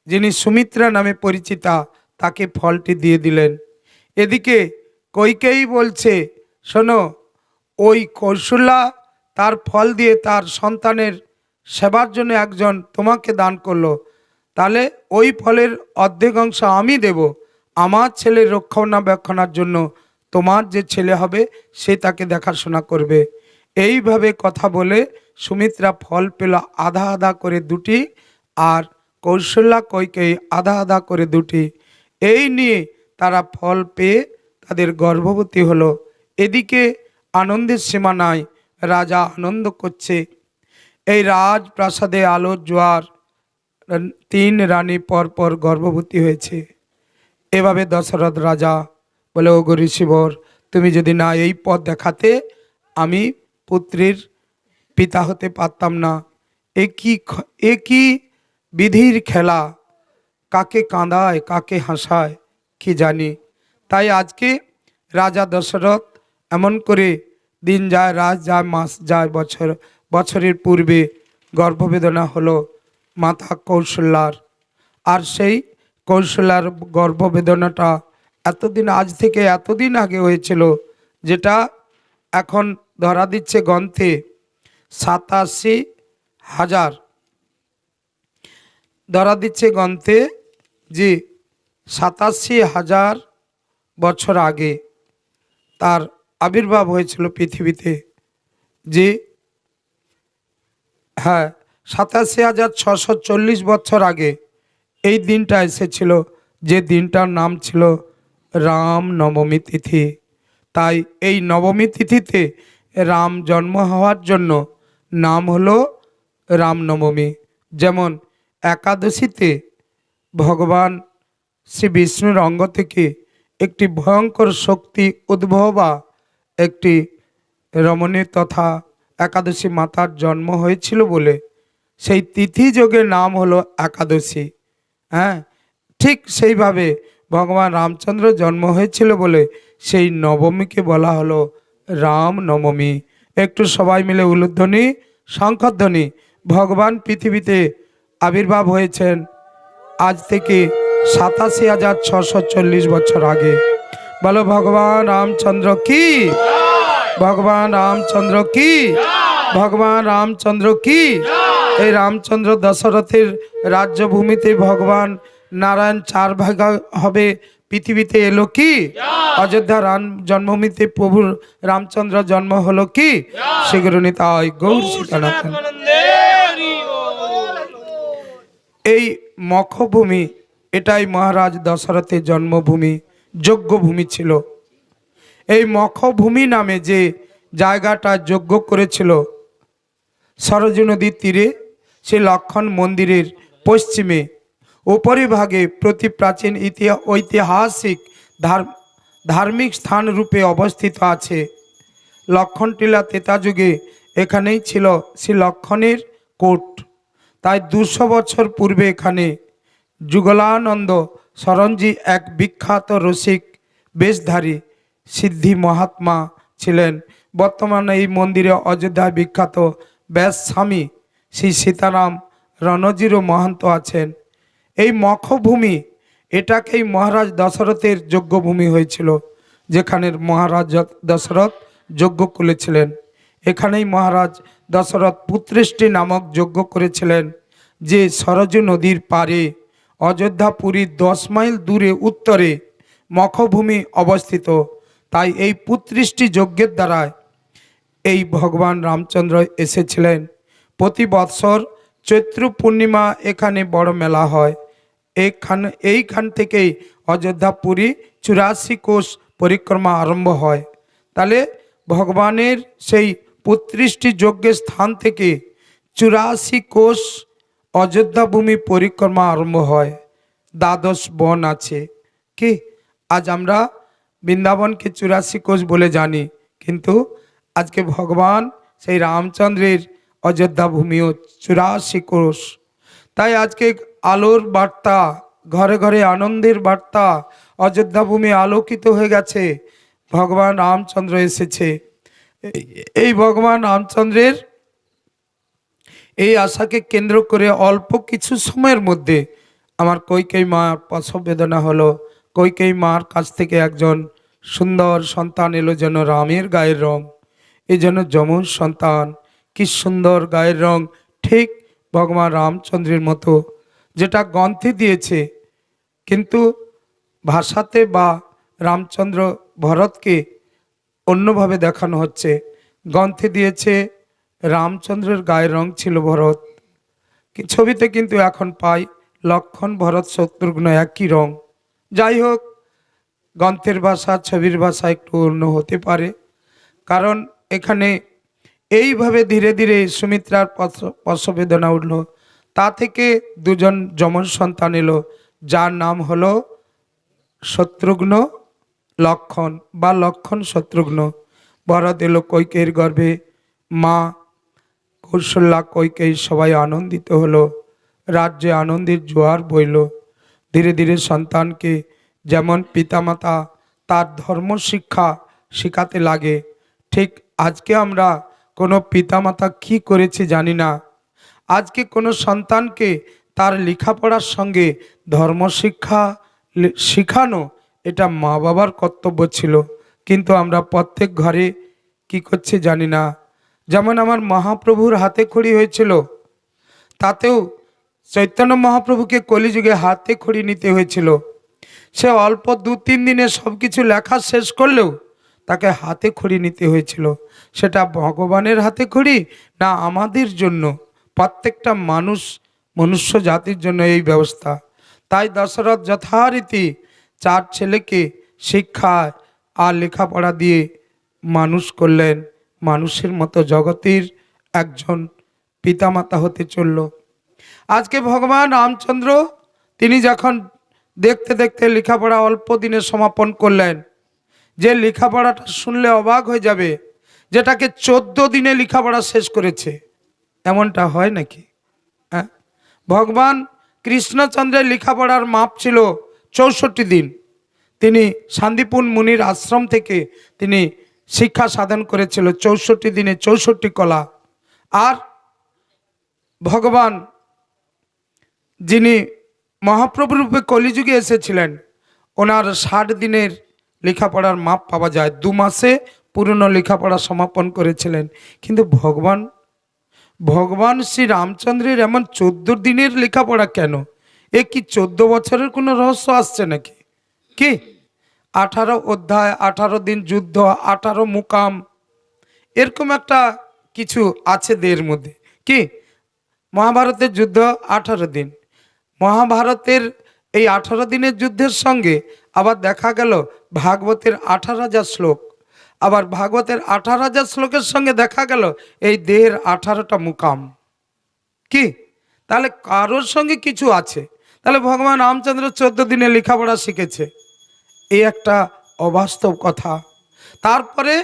যিনি সুমিত্রা নামে পরিচিতা তাকে ফলটি দিয়ে দিলেন। এদিকে কইকেয়ী বলছে, শোনো, ওই কৌশলা তার ফল দিয়ে তার সন্তানের সেবার জন্য একজন তোমাকে দান করলো, তাহলে ওই ফলের অর্ধেক অংশ আমি দেব, আমার ছেলের রক্ষণাবেক্ষণার জন্য তোমার যে ছেলে হবে সে তাকে দেখাশোনা করবে। এইভাবে কথা বলে সুমিত্রা ফল পেল আধা আধা করে 2টি, আর কৌশল্যা কইকেয়ী আধা আধা করে 2টি। এই নিয়ে তারা ফল পেয়ে তাদের গর্ভবতী হলো। এদিকে আনন্দের সীমা নাই, রাজা আনন্দ করছে। এই রাজপ্রাসাদে আলোর জোয়ার, 3 রানী পরপর গর্ভবতী হয়েছে। এভাবে দশরথ রাজা বলে, ওগো ঋষিবর, তুমি যদি না এই পথ দেখাতে আমি পুত্রের পিতা হতে পারতাম না। এ কি বিধির খেলা, কাকে কাঁদায় কাকে হাসায় কি জানি। তাই আজকে রাজা দশরথ এমন করে দিন যায়, রাত যায়, মাস যায়, বছরের পূর্বে গর্ভবেদনা হলো মাতা কৌশল্যার। আর সেই কৌশল্যার গর্ভবেদনাটা আজ থেকে এতদিন আগে হয়েছিল, যেটা এখন ধরা দিচ্ছে গ্রন্থে 87,000 ধরা দিচ্ছে গ্রন্থে যে 87,000 বছর আগে তার আবির্ভাব হয়েছিল পৃথিবীতে। যে হ্যাঁ, 87,640 বছর আগে এই দিনটা এসেছিল, যে দিনটার নাম ছিল রাম নবমী তিথি। তাই এই নবমী তিথিতে রাম জন্ম হওয়ার জন্য নাম হলো রামনবমী। যেমন একাদশীতে ভগবান শ্রী বিষ্ণুর অঙ্গ থেকে একটি ভয়ঙ্কর শক্তি উদ্ভবা একটি রমণী তথা একাদশী মাতার জন্ম হয়েছিল বলে সেই তিথি যোগের নাম হলো একাদশী। হ্যাঁ, ঠিক সেইভাবে ভগবান রামচন্দ্র জন্ম হয়েছিল বলে সেই নবমীকে বলা হলো রাম নবমী। একটু সবাই মিলে উলুধ্বনি শঙ্খধ্বনি। ভগবান পৃথিবীতে আবির্ভাব হয়েছেন আজ থেকে 87,640 বছর আগে। বলো ভগবান রামচন্দ্র কি, ভগবান রামচন্দ্র কি, ভগবান রামচন্দ্র কি। এই রামচন্দ্র দশরথের রাজ্যভূমিতে ভগবান নারায়ণ 4 ভাগ হবে পৃথিবীতে এলো কি। অযোধ্যা রাম জন্মভূমিতে প্রভুর রামচন্দ্র জন্ম হলো কি। শ্রীগুরু নিতাই গৌর সীতানাথ। এই মখভূমি এটাই মহারাজ দশরথের জন্মভূমি, যজ্ঞভূমি ছিল। এই মখভূমি নামে যে জায়গাটা যজ্ঞ করেছিল সরজু নদীর তীরে, সে লক্ষণ মন্দিরের পশ্চিমে উপরিভাগে প্রতি প্রাচীন ঐতিহাসিক ধার্মিক স্থান রূপে অবস্থিত আছে। লক্ষণটিলা ত্রেতা যুগে এখানেই ছিল শ্রী লক্ষণের কোট। তাই 200 বছর পূর্বে এখানে যুগলানন্দ শরণজি এক বিখ্যাত রসিক বেশধারী সিদ্ধি মহাত্মা ছিলেন। বর্তমানে এই মন্দিরে অযোধ্যায় বিখ্যাত ব্যাস স্বামী শ্রী সীতারাম রণজিরো মহন্ত আছেন। এই মখভূমি এটাকেই মহারাজ দশরথের যজ্ঞভূমি হয়েছিল, যেখানে মহারাজ দশরথ যজ্ঞ করেছিলেন। এখানেই মহারাজ দশরথ পুত্রেষ্টি নামক যজ্ঞ করেছিলেন, যে সরজু নদীর পারে অযোধ্যাপুরী 10 মাইল দূরে উত্তরে মখভূমি অবস্থিত। তাই এই পুত্রেষ্টি যজ্ঞের দ্বারায় এই ভগবান রামচন্দ্র এসেছিলেন। প্রতি বৎসর চৈত্র পূর্ণিমা এখানে বড় মেলা হয়। এইখান থেকেই অযোধ্যাপুরী 84 কোষ পরিক্রমা আরম্ভ হয়। তাহলে ভগবানের সেই পুত্রেষ্টি যজ্ঞের স্থান থেকে 84 কোষ অযোধ্যা ভূমি পরিক্রমা আরম্ভ হয়। 12 বন আছে কি। আজ আমরা বৃন্দাবনকে 84 কোষ বলে জানি, কিন্তু আজকে ভগবান সেই রামচন্দ্রের অযোধ্যা ভূমিও 84 কোষ। তাই আজকে আলোর বার্তা, ঘরে ঘরে আনন্দের বার্তা, অযোধ্যা ভূমি আলোকিত হয়ে গেছে। ভগবান রামচন্দ্র এসেছে। এই ভগবান রামচন্দ্রের এই আশাকে কেন্দ্র করে অল্প কিছু সময়ের মধ্যে আমার কইকেয়ী মার প্রসব বেদনা হলো। কইকেয়ী মার কাছ থেকে একজন সুন্দর সন্তান এলো, যেন রামের গায়ের রং, এই যেন যমজ সন্তান। কি সুন্দর গায়ের রং, ঠিক ভগবান রামচন্দ্রের মতো, যেটা গ্রন্থে দিয়েছে। কিন্তু ভাষাতে বা রামচন্দ্র ভরতকে অন্যভাবে দেখানো হচ্ছে। গ্রন্থে দিয়েছে রামচন্দ্রের গায়ের রং ছিল ভরত, ছবিতে কিন্তু এখন পাই লক্ষণ ভরত শত্রুঘ্ন একই রং। যাই হোক, গ্রন্থের ভাষা ছবির ভাষা একটু অন্য হতে পারে, কারণ এখানে এইভাবে ধীরে ধীরে সুমিত্রার প্রসবেদনা উঠল। তা থেকে 2 যমজ সন্তান এলো, যার নাম হলো শত্রুঘ্ন লক্ষণ বা লক্ষণ শত্রুঘ্ন। ভরত এলো কইকেয়ীর গর্ভে। মা কৌশল্যা কইকেয়ী সবাই আনন্দিত হলো। রাজ্যে আনন্দের জোয়ার বইল। ধীরে ধীরে সন্তানকে যেমন পিতামাতা তার ধর্ম শিক্ষা শেখাতে লাগে, ঠিক আজকে আমরা কোনো পিতামাতা কি করেছে জানি না। আজকে কোনো সন্তানকে তার লেখাপড়ার সঙ্গে ধর্ম শিক্ষা শেখানো এটা মা বাবার কর্তব্য ছিল, কিন্তু আমরা প্রত্যেক ঘরে কি করছে জানি না। যেমন আমার মহাপ্রভুর হাতে খড়ি হয়েছিল, তাতেও চৈতন্য মহাপ্রভুকে কলিযুগে হাতে খড়ি নিতে হয়েছিল। সে অল্প 2-3 দিনে সব কিছু লেখা শেষ করলেও তাকে হাতে খড়ি নিতে হয়েছিল। সেটা ভগবানের হাতে খড়ি না আমাদের জন্য, প্রত্যেকটা মনুষ্য জাতির জন্য এই ব্যবস্থা। তাই দশরথ যথারীতি 4 ছেলেকে শিক্ষা আর লেখাপড়া দিয়ে মানুষ করলেন, মানুষের মতো জগতের একজন পিতামাতা হতে চলল। আজকে ভগবান রামচন্দ্র তিনি যখন দেখতে দেখতে লেখাপড়া অল্প দিনে সমাপন করলেন, যে লেখাপড়াটা শুনলে অবাক হয়ে যাবে, যেটাকে 14 দিনে লেখাপড়া শেষ করেছে, এমনটা হয় নাকি? হ্যাঁ, ভগবান কৃষ্ণচন্দ্রের লেখাপড়ার মাপ ছিল 64 দিন। তিনি শান্তিপুর মুনির আশ্রম থেকে তিনি শিক্ষা সাধন করেছিল 64 দিনে 64 কলা। আর ভগবান যিনি মহাপ্রভু রূপে কলিযুগে এসেছিলেন, ওনার 60 দিনের লেখাপড়ার মাপ পাওয়া যায়, 2 মাসে পুরনো লেখাপড়া সমাপন করেছিলেন। কিন্তু ভগবান শ্রী রামচন্দ্রের এমন 14 দিনের লেখাপড়া কেন? এ কি 14 বছরের কোনো রহস্য আসছে নাকি? কি 18 অধ্যায়, 18 দিন যুদ্ধ, 18 মুকাম, এরকম একটা কিছু আছে দের মধ্যে। কি মহাভারতের যুদ্ধ 18 দিন, মহাভারতের এই 18 দিনের যুদ্ধের সঙ্গে আবার দেখা গেল ভাগবতের 18,000 শ্লোক, আবার ভাগবতের 18,000 শ্লোকের সঙ্গে দেখা গেল এই দেহের 18টা মুকাম। কি তাহলে কারোর সঙ্গে কিছু আছে? তাহলে ভগবান রামচন্দ্র 14 দিনে লেখাপড়া শিখেছে, এই একটা অবাস্তব কথা। তারপরে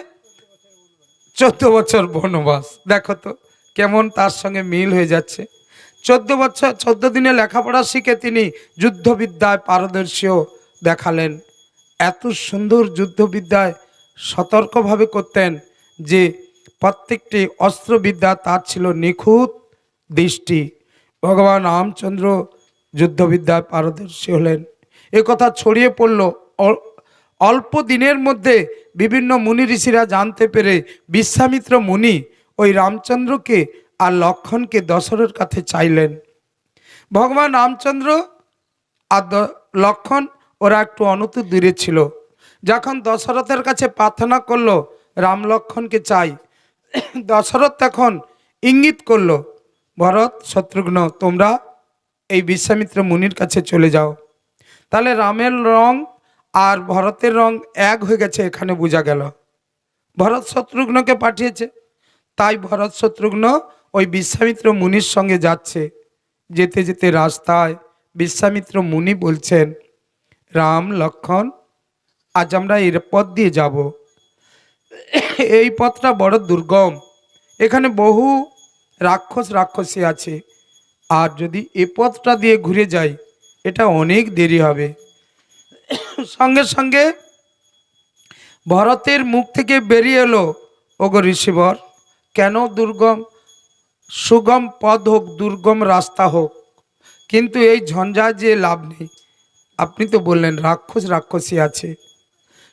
14 বছর বনবাস, দেখো তো কেমন তার সঙ্গে মিল হয়ে যাচ্ছে। 14 বছর 14 দিনে লেখাপড়া শিখে তিনি যুদ্ধবিদ্যায় পারদর্শীও দেখালেন। এত সুন্দর যুদ্ধবিদ্যায় সতর্কভাবে করতেন যে প্রত্যেকটি অস্ত্রবিদ্যা তার ছিল নিখুঁত দৃষ্টি। ভগবান রামচন্দ্র যুদ্ধবিদ্যায় পারদর্শী হলেন, এ কথা ছড়িয়ে পড়ল। অল্প দিনের মধ্যে বিভিন্ন মুনি ঋষিরা জানতে পেরে বিশ্বামিত্র মুনি ওই রামচন্দ্রকে আর লক্ষণকে দশরথের কাছে চাইলেন। ভগবান রামচন্দ্র আর লক্ষণ ওরা একটু অনত দূরে ছিল। যখন দশরথের কাছে প্রার্থনা করলো রাম লক্ষণকে চাই, দশরথ তখন ইঙ্গিত করলো, ভরত শত্রুঘ্ন তোমরা এই বিশ্বামিত্র মুনির কাছে চলে যাও। তাহলে রামের রং আর ভরতের রং এক হয়ে গেছে, এখানে বোঝা গেল। ভরত শত্রুঘ্নকে পাঠিয়েছে, তাই ভরত শত্রুঘ্ন ওই বিশ্বামিত্র মুনির সঙ্গে যাচ্ছে। যেতে যেতে রাস্তায় বিশ্বামিত্র মুনি বলছেন, রাম লক্ষণ আজ আমরা এর পথ দিয়ে যাব, এই পথটা বড় দুর্গম, এখানে বহু রাক্ষসী আছে, আর যদি এ পথটা দিয়ে ঘুরে যাই এটা অনেক দেরি হবে। সঙ্গে সঙ্গে ভরতের মুখ থেকে বেরিয়ে এলো, ওগো ঋষিবর, কেন দুর্গম? সুগম পথ হোক, দুর্গম রাস্তা হোক, কিন্তু এই ঝঞ্ঝায় যে লাভ নেই। আপনি তো বললেন রাক্ষসী আছে।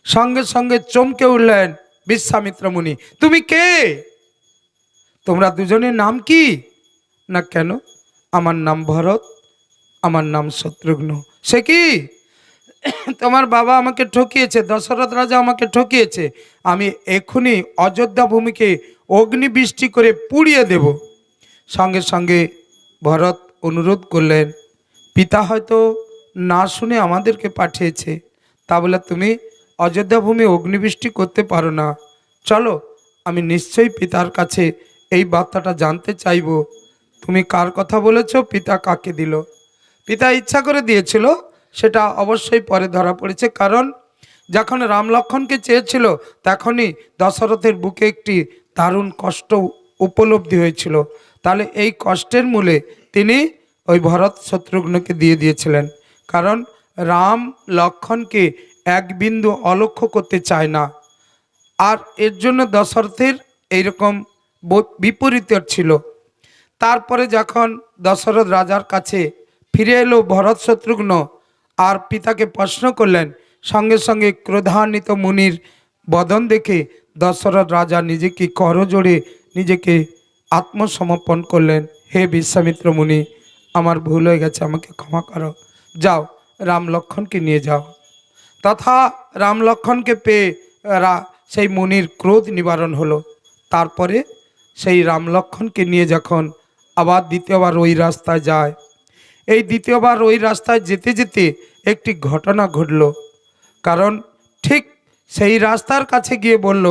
সঙ্গে সঙ্গে চমকে উঠলেন বিশ্বামিত্র মুনি, তুমি কে? তোমরা দুজনের নাম কি? না কেন, আমার নাম ভরত, আমার নাম শত্রুঘ্ন। সে কি? তোমার বাবা আমাকে ঠকিয়েছে, দশরথ রাজা আমাকে ঠকিয়েছে, আমি এখনই অযোধ্যা ভূমিকে অগ্নিবৃষ্টি করে পুড়িয়ে দেব। সঙ্গে সঙ্গে ভরত অনুরোধ করলেন, পিতা হয়তো না শুনে আমাদেরকে পাঠিয়েছে, তা বলে তুমি অযোধ্যা ভূমি অগ্নিবৃষ্টি করতে পারো না। চলো, আমি নিশ্চয়ই পিতার কাছে এই বার্তাটা জানতে চাইব, তুমি কার কথা বলেছ, পিতা কাকে দিল। পিতা ইচ্ছা করে দিয়েছিল, সেটা অবশ্যই পরে ধরা পড়েছে। কারণ যখন রাম লক্ষণকে চেয়েছিল তখনই দশরথের বুকে একটি দারুণ কষ্ট উপলব্ধি হয়েছিল। তাহলে এই কষ্টের মূলে তিনি ওই ভরত শত্রুঘ্নকে দিয়ে দিয়েছিলেন। কারণ রাম লক্ষণকে এক বিন্দু অলক্ষ্য করতে চায় না, আর এর জন্য দশরথের এইরকম বিপরীত ছিল। তারপরে যখন দশরথ রাজার কাছে ফিরে এলো ভরত শত্রুঘ্ন, আর পিতাকে প্রশ্ন করলেন, সঙ্গে সঙ্গে ক্রোধান্বিত মুনির বদন দেখে দশরথ রাজা নিজেকে করজোড়ে নিজেকে আত্মসমর্পণ করলেন। হে বিশ্বামিত্র মুনি, আমার ভুল হয়ে গেছে, আমাকে ক্ষমা করো, যাও রাম লক্ষণকে নিয়ে যাও। তথা রাম লক্ষণকে পেয়ে সেই মুনির ক্রোধ নিবারণ হলো। তারপরে সেই রাম লক্ষণকে নিয়ে যখন আবার দ্বিতীয়বার ওই রাস্তায় যায়, এই দ্বিতীয়বার ওই রাস্তায় যেতে যেতে একটি ঘটনা ঘটল। কারণ ঠিক সেই রাস্তার কাছে গিয়ে বলল,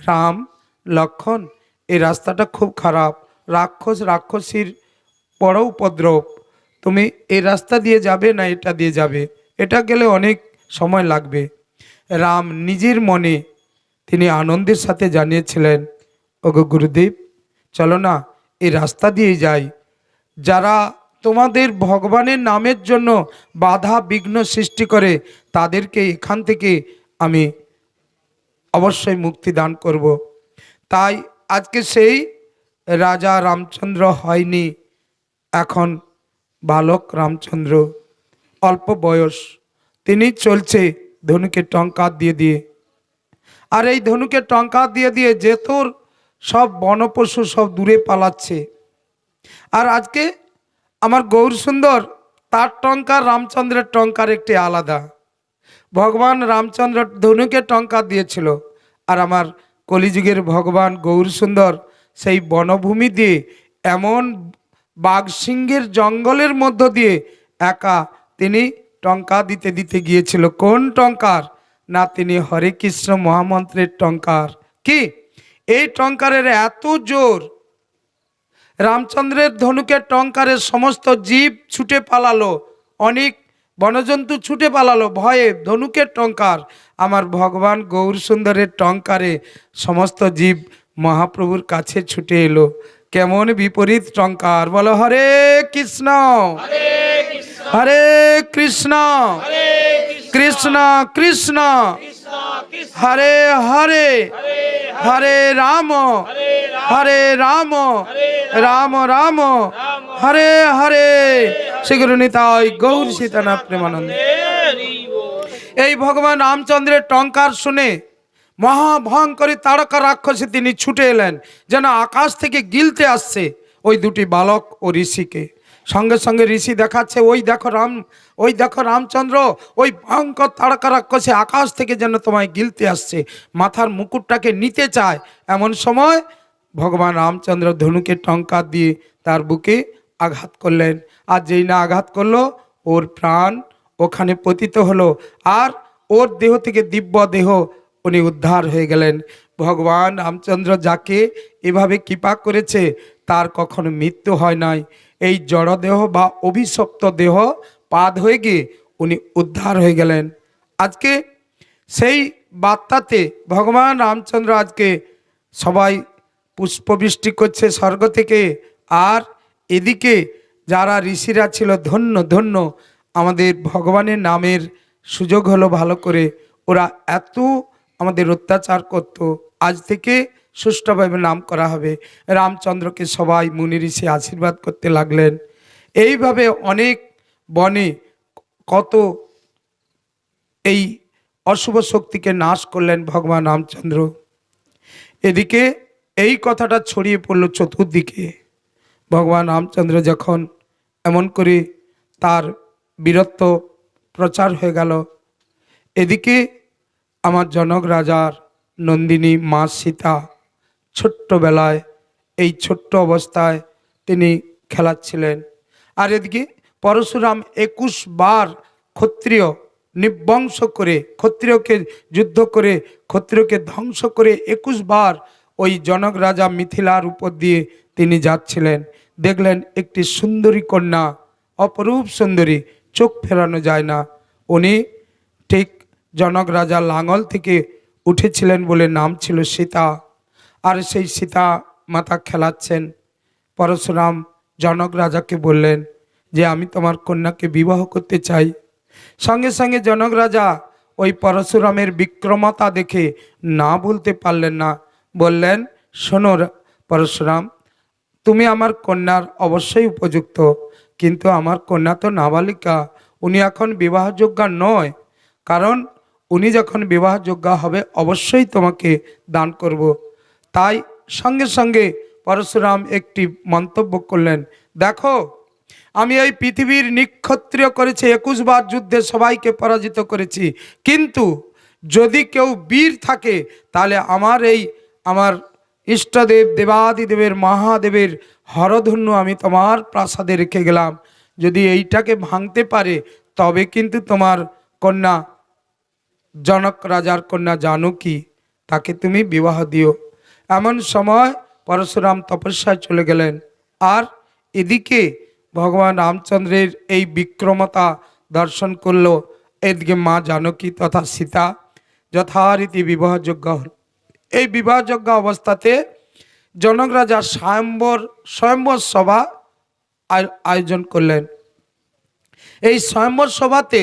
রাম লক্ষণ, এই রাস্তাটা খুব খারাপ, রাক্ষসীর বড় উপদ্রব, তুমি এই রাস্তা দিয়ে যাবে না এটা দিয়ে যাবে, এটা গেলে অনেক সময় লাগবে। রাম নিজের মনে তিনি আনন্দের সাথে জানিয়েছিলেন, ওগো গুরুদেব, চলো না এই রাস্তা দিয়ে যাই। যারা তোমাদের ভগবানের নামের জন্য বাধা বিঘ্ন সৃষ্টি করে তাদেরকে এখান থেকে আমি অবশ্যই মুক্তি দান করব। তাই আজকে সেই রাজা রামচন্দ্র হয়নি, এখন বালক রামচন্দ্র, অল্প বয়স, তিনি চলছে ধনুকে টঙ্কার দিয়ে দিয়ে। আর এই ধনুকে টঙ্কার দিয়ে দিয়ে যে তোর সব বনপশু সব দূরে পালাচ্ছে। আর আজকে আমার গৌর সুন্দর, তার টঙ্কার রামচন্দ্রের টঙ্কার একটি আলাদা। ভগবান রামচন্দ্র ধনুকে টঙ্কার দিয়েছিল, আর আমার কলিযুগের ভগবান গৌর সুন্দর সেই বনভূমি দিয়ে এমন বাঘসিংহের জঙ্গলের মধ্য দিয়ে একা তিনি টঙ্কা দিতে দিতে গিয়েছিল। কোন টঙ্কার? না, তিনি হরে কৃষ্ণ মহামন্ত্রের টঙ্কার। কি এই টঙ্কারের এত জোর, রামচন্দ্রের ধনুকের টঙ্কারের সমস্ত জীব ছুটে পালালো, অনেক বনজন্তু ছুটে পালালো ভয়ে। ধনুকের টঙ্কার আমার ভগবান গৌর সুন্দরের টঙ্কারে সমস্ত জীব মহাপ্রভুর কাছে ছুটে এলো। কেমন বিপরীত টঙ্কার, বলো হরে কৃষ্ণ হরে কৃষ্ণ কৃষ্ণ কৃষ্ণ হরে হরে হরে রাম হরে রাম রাম রাম হরে হরে। শ্রী গুরু নিতাই গৌর সীতানাথ প্রেমানন্দ। এই ভগবান রামচন্দ্রের টঙ্কার শুনে মহাভয়ঙ্করী তারকা রাক্ষসী তিনি ছুটে এলেন, যেন আকাশ থেকে গিলতে আসছে ওই দুটি বালক ও ঋষিকে। সঙ্গে সঙ্গে ঋষি দেখাচ্ছে, ওই দেখো রাম, ওই দেখো রামচন্দ্র, ওই ভয়ঙ্কর তারকা রাক্ষসী আকাশ থেকে যেন তোমায় গিলতে আসছে, মাথার মুকুটটাকে নিতে চায়। এমন সময় ভগবান রামচন্দ্র ধনুকে টঙ্কা দিয়ে তার বুকে আঘাত করলেন। আর যেই না আঘাত করলো, ওর প্রাণ ওখানে পতিত হলো, আর ওর দেহ থেকে দিব্য দেহ উনি উদ্ধার হয়ে গেলেন। ভগবান রামচন্দ্র যাকে এভাবে কৃপা করেছে তার কখনো মৃত্যু হয় নাই। এই জড়দেহ বা অভিশপ্ত দেহ পাদ হয়ে গিয়ে উনি উদ্ধার হয়ে গেলেন। আজকে সেই বার্তাতে ভগবান রামচন্দ্র আজকে সবাই পুষ্পবৃষ্টি করছে স্বর্গ থেকে। আর এদিকে যারা ঋষিরা ছিল ধন্য ধন্য, আমাদের ভগবানের নামের সুযোগ হলো ভালো করে। ওরা এত আমাদের অত্যাচার করত, আজ থেকে সুষ্ঠুভাবে নাম করা হবে। রামচন্দ্রকে সবাই মুনি ঋষি আশীর্বাদ করতে লাগলেন। এইভাবে অনেক বনে কত এই অশুভ শক্তিকে নাশ করলেন ভগবান রামচন্দ্র। এদিকে এই কথাটা ছড়িয়ে পড়ল চতুর্দিকে। ভগবান রামচন্দ্র যখন এমন করে তার বীরত্ব প্রচার হয়ে গেল, এদিকে আমার জনক রাজার নন্দিনী মা সীতা ছোট্টবেলায় এই ছোট্ট অবস্থায় তিনি খেলাচ্ছিলেন। আর এদিকে পরশুরাম 21 বার ক্ষত্রিয় নিবংশ করে, ক্ষত্রিয়কে যুদ্ধ করে, ক্ষত্রিয়কে ধ্বংস করে 21 বার ওই জনক রাজা মিথিলার উপর দিয়ে তিনি যাচ্ছিলেন। দেখলেন একটি সুন্দরী কন্যা, অপরূপ সুন্দরী, চোখ ফেরানো যায় না। উনি ঠিক জনক রাজা লাঙ্গল থেকে উঠেছিলেন বলে নাম ছিল সীতা। আর সেই সীতা মাতা খেলাচ্ছেন। পরশুরাম জনক রাজাকে বললেন যে আমি তোমার কন্যাকে বিবাহ করতে চাই। সঙ্গে সঙ্গে জনক রাজা ওই পরশুরামের বিক্রমতা দেখে না বলতে পারলেন না। বললেন, শোনো পরশুরাম, তুমি আমার কন্যার অবশ্যই উপযুক্ত, কিন্তু আমার কন্যা তো নাবালিকা, উনি এখন বিবাহযোগ্যা নয়। কারণ উনি যখন বিবাহযোগ্য হবে অবশ্যই তোমাকে দান করব। তাই সঙ্গে সঙ্গে পরশুরাম একটি মন্তব্য করলেন, দেখো আমি এই পৃথিবীর নিক্ষত্রিয় করেছি, 21 বার যুদ্ধে সবাইকে পরাজিত করেছি, কিন্তু যদি কেউ বীর থাকে তাহলে আমার ইষ্টদেব দেবাদিদেবের মহাদেবের হরধন্য আমি তোমার প্রাসাদে রেখে গেলাম। যদি এইটাকে ভাঙতে পারে তবে কিন্তু তোমার কন্যা জনক রাজার কন্যা জানকী, তাকে তুমি বিবাহ দিও। এমন সময় পরশুরাম তপস্যায় চলে গেলেন। আর এদিকে ভগবান রামচন্দ্রের এই বিক্রমতা দর্শন করল। এদিকে মা জানকী তথা সীতা যথারীতি বিবাহযোগ্য হল। এই বিবাহযোগ্য অবস্থাতে জনক রাজা স্বয়ম্বর সভা আয়োজন করলেন। এই স্বয়ম্বর সভাতে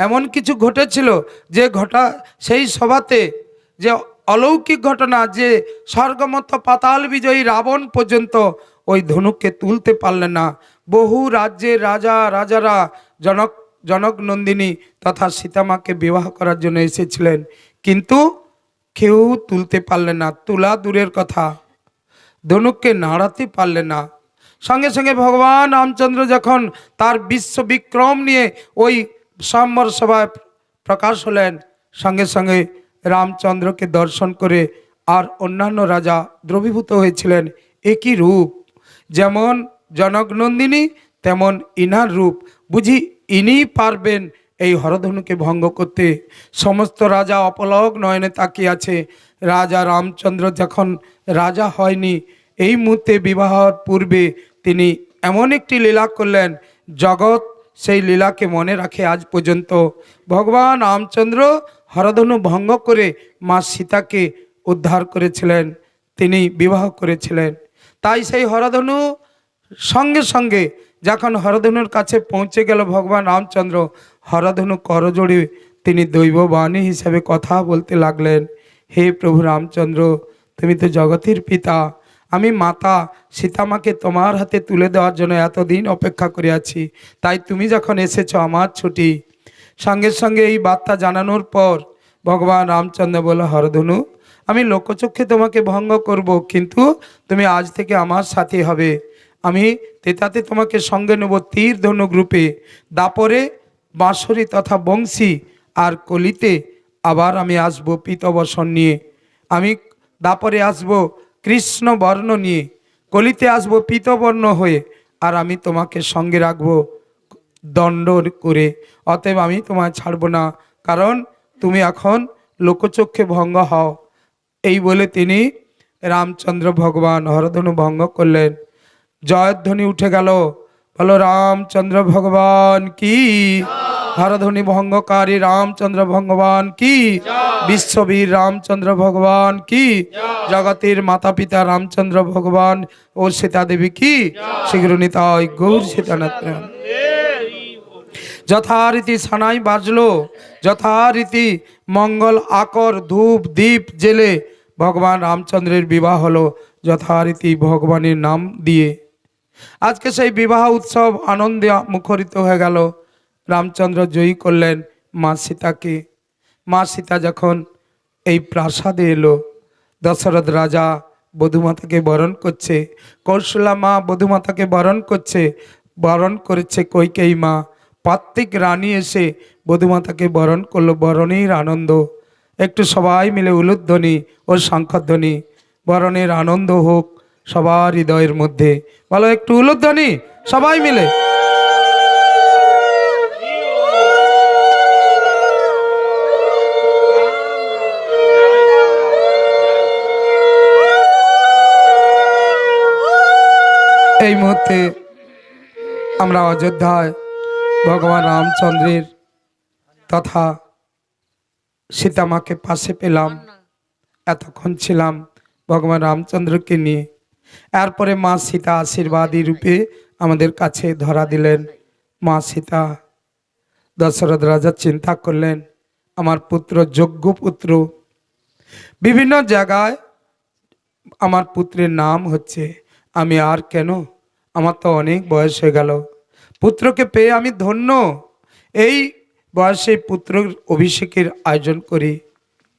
এমন কিছু ঘটেছিল যে সেই সভাতে যে অলৌকিক ঘটনা, যে স্বর্গমত পাতাল বিজয়ী রাবণ পর্যন্ত ওই ধনুককে তুলতে পারলেন না। বহু রাজ্যের রাজারা জনক নন্দিনী তথা সীতামাকে বিবাহ করার জন্য এসেছিলেন, কিন্তু কেউ তুলতে পারলেন না। তুলা দূরের কথা, ধনুককে নাড়াতে পারলেন না। সঙ্গে সঙ্গে ভগবান রামচন্দ্র যখন তার বিশ্ববিক্রম নিয়ে ওই স্বয়ম্বর সভায় প্রকাশ হলেন, সঙ্গে সঙ্গে রামচন্দ্রকে দর্শন করে আর অন্যান্য রাজা দ্রবীভূত হয়েছিলেন। একই রূপ, যেমন জনকনন্দিনী তেমন ইনার রূপ। বুঝি ইনি পারবেন এই হরধনুকে ভঙ্গ করতে। সমস্ত রাজা অপলক নয়নে তাকিয়ে আছে। রাজা রামচন্দ্র যখন রাজা হয়নি, এই মুহূর্তে বিবাহর পূর্বে তিনি এমন একটি লীলা করলেন, জগৎ সেই লীলাকে মনে রাখে আজ পর্যন্ত। ভগবান রামচন্দ্র হরধনু ভঙ্গ করে মা সীতাকে উদ্ধার করেছিলেন, তিনি বিবাহ করেছিলেন। তাই সেই হরধনু সঙ্গে সঙ্গে যখন হরধনুর কাছে পৌঁছে গেল ভগবান রামচন্দ্র, হরধনু করজোড়ে তিনি দৈববাণী হিসাবে কথা বলতে লাগলেন। হে প্রভু রামচন্দ্র, তুমি তো জগতের পিতা, আমি মাতা সীতামাকে তোমার হাতে তুলে দেওয়ার জন্য এতদিন অপেক্ষা করে আছি। তাই তুমি যখন এসেছো আমার ছুটি। সঙ্গে সঙ্গে এই বার্তা জানানোর পর ভগবান রামচন্দ্র বলল, হরধনু আমি লোকচক্ষে তোমাকে ভঙ্গ করব, কিন্তু তুমি আজ থেকে আমার সাথে হবে। আমি তেতাতে তোমাকে সঙ্গে নেব তীর ধনুক রূপে, দাপরে বাঁশরি তথা বংশী, আর কলিতে আবার আমি আসবো পীতবসন নিয়ে। আমি দাপরে আসবো কৃষ্ণ বর্ণ নিয়ে, কলিতে আসবো পীতবর্ণ হয়ে, আর আমি তোমাকে সঙ্গে রাখবো দণ্ড করে। অতএব আমি তোমায় ছাড়বো না, কারণ তুমি এখন লোকচক্ষে ভঙ্গ হও। এই বলে তিনি রামচন্দ্র ভগবান হরধনু ভঙ্গ করলেন। জয়ধ্বনি উঠে গেল, বলো রামচন্দ্র ভগবান কি, হরধ্বনি ভঙ্গকারী রামচন্দ্র ভগবান কি, বিশ্ববীর রামচন্দ্র ভগবান কি, জগতের মাতা পিতা রামচন্দ্র ভগবান ও সীতা দেবী কি, শীঘ্র নিতাই গৌর সীতানাথ। যথারীতি সানাই বাজলো, যথারীতি মঙ্গল আকর ধূপ দীপ জেলে ভগবান রামচন্দ্রের বিবাহ হলো যথারীতি ভগবানের নাম দিয়ে। আজকে সেই বিবাহ উৎসব আনন্দে মুখরিত হয়ে গেল। রামচন্দ্র জয়ী করলেন মা সীতাকে। মা সীতা যখন এই প্রাসাদে এলো, দশরথ রাজা বধূমাতাকে বরণ করছে, কৌশলা মা বধূমাতাকে বরণ করছে, বরণ করেছে কৈকেয়ী মা। প্রত্যেক রানী এসে বধূমাতাকে বরণ করলো, বরণের আনন্দ। একটু সবাই মিলে উলুধ্বনি ও শঙ্খধ্বনি, বরণের আনন্দ হোক সবার হৃদয়ের মধ্যে। বলো একটু উলুধ্বনি সবাই মিলে। এই মুহূর্তে আমরা অযোধ্যায় ভগবান রামচন্দ্রের তথা সীতামাকে পাশে পেলাম। এতক্ষণ ছিলাম ভগবান রামচন্দ্রকে নিয়ে। এরপরে মা সীতা আশীর্বাদী রূপে আমাদের কাছে ধরা দিলেন। মা সীতা, দশরথ রাজা চিন্তা করলেন আমার পুত্র যোগ্য পুত্র, বিভিন্ন জায়গায় আমার পুত্রের নাম হচ্ছে, আমি আর কেন, আমার তো অনেক বয়স হয়ে গেল, পুত্রকে পেয়ে আমি ধন্য। এই বয়সে পুত্রের অভিষেকের আয়োজন করি।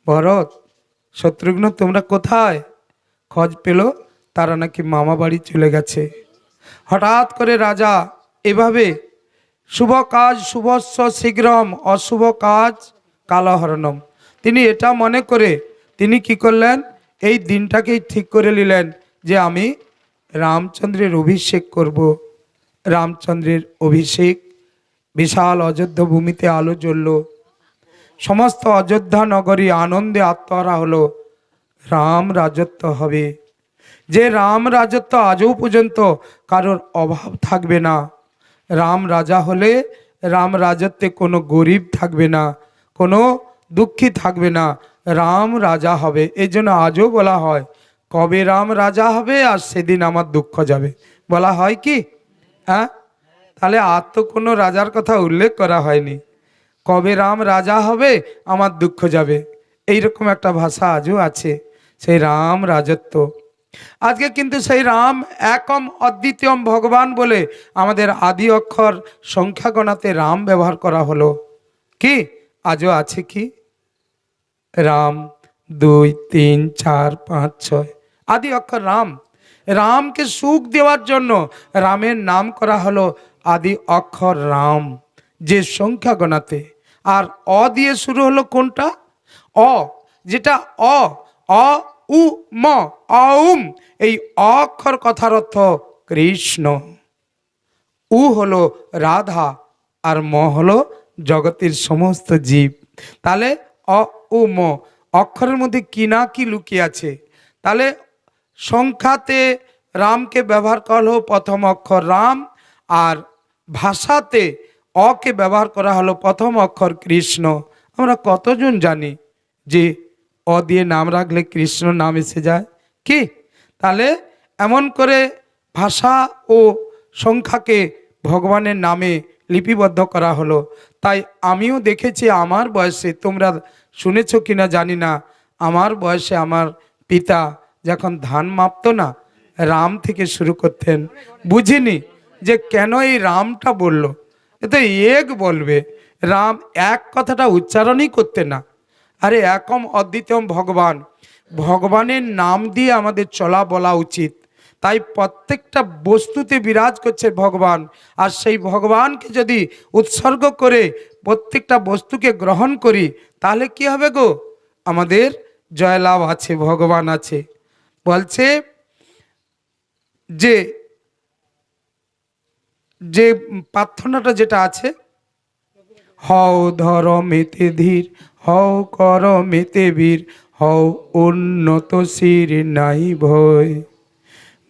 ভরত শত্রুঘ্ন তোমরা কোথায়? খোঁজ পেল তারা নাকি মামা বাড়ি চলে গেছে। হঠাৎ করে রাজা এভাবে শুভ কাজ শুভস্য শীঘ্রম, অশুভ কাজ কালহরণম, তিনি এটা মনে করে তিনি কি করলেন, এই দিনটাকেই ঠিক করে নিলেন যে আমি রামচন্দ্রের অভিষেক করব। রামচন্দ্রের অভিষেক, বিশাল অযোধ্যা ভূমিতে আলো জ্বলল। সমস্ত অযোধ্যা নগরী আনন্দে আত্মহারা হলো। রাম রাজত্ব হবে, যে রাম রাজত্ব আজও পর্যন্ত কারোর অভাব থাকবে না। রাম রাজা হলে রাম রাজত্বে কোনো গরিব থাকবে না, কোনো দুঃখী থাকবে না, রাম রাজা হবে। এই জন্য আজও বলা হয় কবে রাম রাজা হবে আর সেদিন আমার দুঃখ যাবে, বলা হয় কি? হ্যাঁ, তাহলে আর তো কোনো রাজার কথা উল্লেখ করা হয়নি। কবে রাম রাজা হবে আমার দুঃখ যাবে, এইরকম একটা ভাষা আজও আছে, সেই রাম রাজত্ব। আজকে কিন্তু সেই রাম একম অদ্বিতীয়ম ভগবান বলে আমাদের আদি অক্ষর সংখ্যা গণাতে রাম ব্যবহার করা হলো। কি আজও আছে কি? রাম 2 3 4 5 6 আদি অক্ষর রাম। রামকে সুখ দেওয়ার জন্য রামের নাম করা হলো আদি অক্ষর রাম, যে সংখ্যা গণাতে। আর অ দিয়ে শুরু হলো কোনটা? অ, যেটা অ অ উ ম অউম, এই অ অক্ষর কথার অর্থ কৃষ্ণ। উ হলো রাধা আর ম হলো জগতের সমস্ত জীব। তাহলে অ উ ম অক্ষরের মধ্যে কি না কি লুকিয়ে আছে। তাহলে সংখ্যাতে রামকে ব্যবহার করা হলো প্রথম অক্ষর রাম, আর ভাষাতে অকে ব্যবহার করা হলো প্রথম অক্ষর কৃষ্ণ। আমরা কতজন জানি যে অ দিয়ে নাম রাখলে কৃষ্ণ নাম এসে যায়? কি তাহলে এমন করে ভাষা ও সংখ্যাকে ভগবানের নামে লিপিবদ্ধ করা হলো। তাই আমিও দেখেছি আমার বয়সে, তোমরা শুনেছ কিনা জানি না, আমার বয়সে আমার পিতা যখন ধান মাপতো না, রাম থেকে শুরু করতেন। বুঝিনি যে কেন এই রামটা বলল, এতে এক বলবে, রাম এক কথাটা উচ্চারণই করতে না। আরে একম অদ্বিতীয়ম ভগবান, ভগবানের নাম দিয়ে আমাদের চলা বলা উচিত। তাই প্রত্যেকটা বস্তুতে বিরাজ করছে ভগবান, আর সেই ভগবানকে যদি উৎসর্গ করে প্রত্যেকটা বস্তুকে গ্রহণ করি তাহলে কি হবে গো? আমাদের জয়লাভ আছে, ভগবান আছে। বলছে যে যে প্রার্থনাটা যেটা আছে, হও ধর মেতে ধীর, হও কর মেতে বীর, হও উন্নত শির নাই ভয়,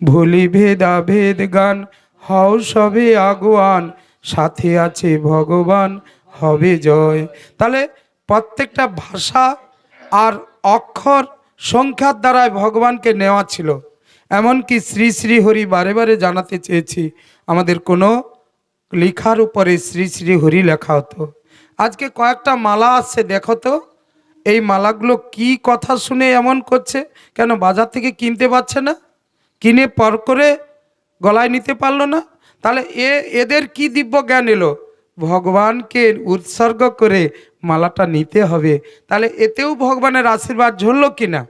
ভুলি ভেদা ভেদ গান, হও সবে আগুয়ান, সাথে আছে ভগবান হবে জয়। তাহলে প্রত্যেকটা ভাষা আর অক্ষর সংখ্যার দ্বারাই ভগবানকে নেওয়া ছিল। এমনকি শ্রী শ্রী হরি বারে বারে জানাতে চেয়েছি, আমাদের কোনো লেখার উপরে শ্রী শ্রী হরি লেখা হতো। আজকে কয়েকটা মালা আসছে, দেখো তো এই মালাগুলো কি কথা শুনে এমন করছে, কেন বাজার থেকে কিনতে পারছে না? কিনে পর করে গলায় নিতে পারলো না? তাহলে এদের কি দিব্য জ্ঞান এলো? ভগবানকে উৎসর্গ করে মালাটা নিতে হবে, তাহলে এতেও ভগবানের আশীর্বাদ ঝরলো কিনা?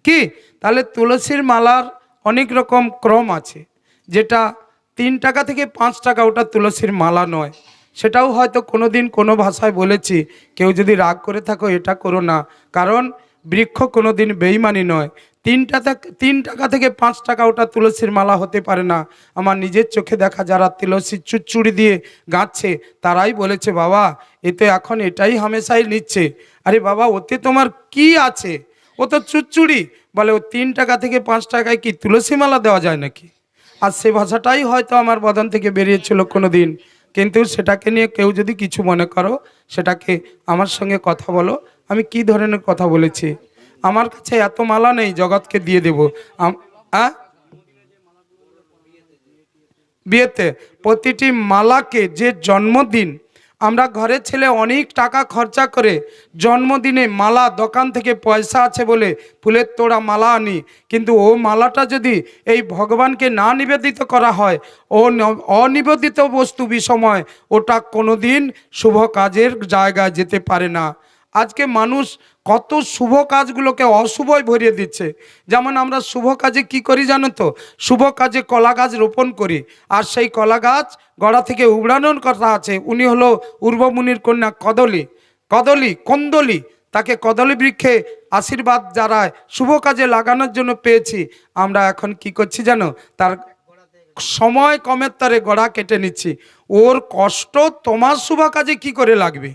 কি তাহলে তুলসীর মালার অনেক রকম ক্রম আছে, যেটা 3 টাকা থেকে 5 টাকা, ওটা তুলসীর মালা নয়। সেটাও হয়তো কোনো দিন কোনো ভাষায় বলেছি, কেউ যদি রাগ করে থাকো এটা করো না, কারণ বৃক্ষ কোনো দিন বেইমানি নয়। 3 টাকা থেকে 5 টাকা ওটা তুলসীর মালা হতে পারে না। আমার নিজের চোখে দেখা যারা তুলসীর চুড়চুড়ি দিয়ে গাঁচ্ছে তারাই বলেছে, বাবা এ তো এখন এটাই হামেশাই নিচ্ছে। আরে বাবা ওতে তোমার কি আছে? ও তো চুড়চুড়ি। বলে ও 3 টাকা থেকে 5 টাকায় কি তুলসী মালা দেওয়া যায় নাকি? আর সে ভাষাটাই হয়তো আমার বদন থেকে বেরিয়েছিল কোনো দিন, কিন্তু সেটাকে নিয়ে কেউ যদি কিছু মনে করো, সেটাকে আমার সঙ্গে কথা বলো, আমি কি ধরনের কথা বলেছি। আমার কাছে এত মালা নেই জগৎকে দিয়ে দেবো। বিয়েতে প্রতিটি মালাকে যে জন্মদিন, আমরা ঘরের ছেলে অনেক টাকা খরচা করে জন্মদিনে মালা দোকান থেকে পয়সা আছে বলে ফুলের তোড়া মালা আনি, কিন্তু ও মালাটা যদি এই ভগবানকে না নিবেদিত করা হয়, ও অনিবেদিত বস্তু বিষময়, ওটা কোনোদিন শুভ কাজের জায়গায় যেতে পারে না। আজকে মানুষ কত শুভ কাজগুলোকে অশুভই ভরিয়ে দিচ্ছে। যেমন আমরা শুভ কাজে কি করি জানো তো? শুভ কাজে কলা গাছ রোপণ করি, আর সেই কলা গাছ গড়া থেকে উবড়ানোর কথা আছে। উনি হলো উর্বমুনির কন্যা কদলী, কন্দলী, তাকে কদলী বৃক্ষে আশীর্বাদ যারা শুভ কাজে লাগানোর জন্য পেয়েছি, আমরা এখন কি করছি জানো? তার সময় কমের তারে গড়া কেটে নিচ্ছি। ওর কষ্ট তোমার শুভ কাজে কি করে লাগবে?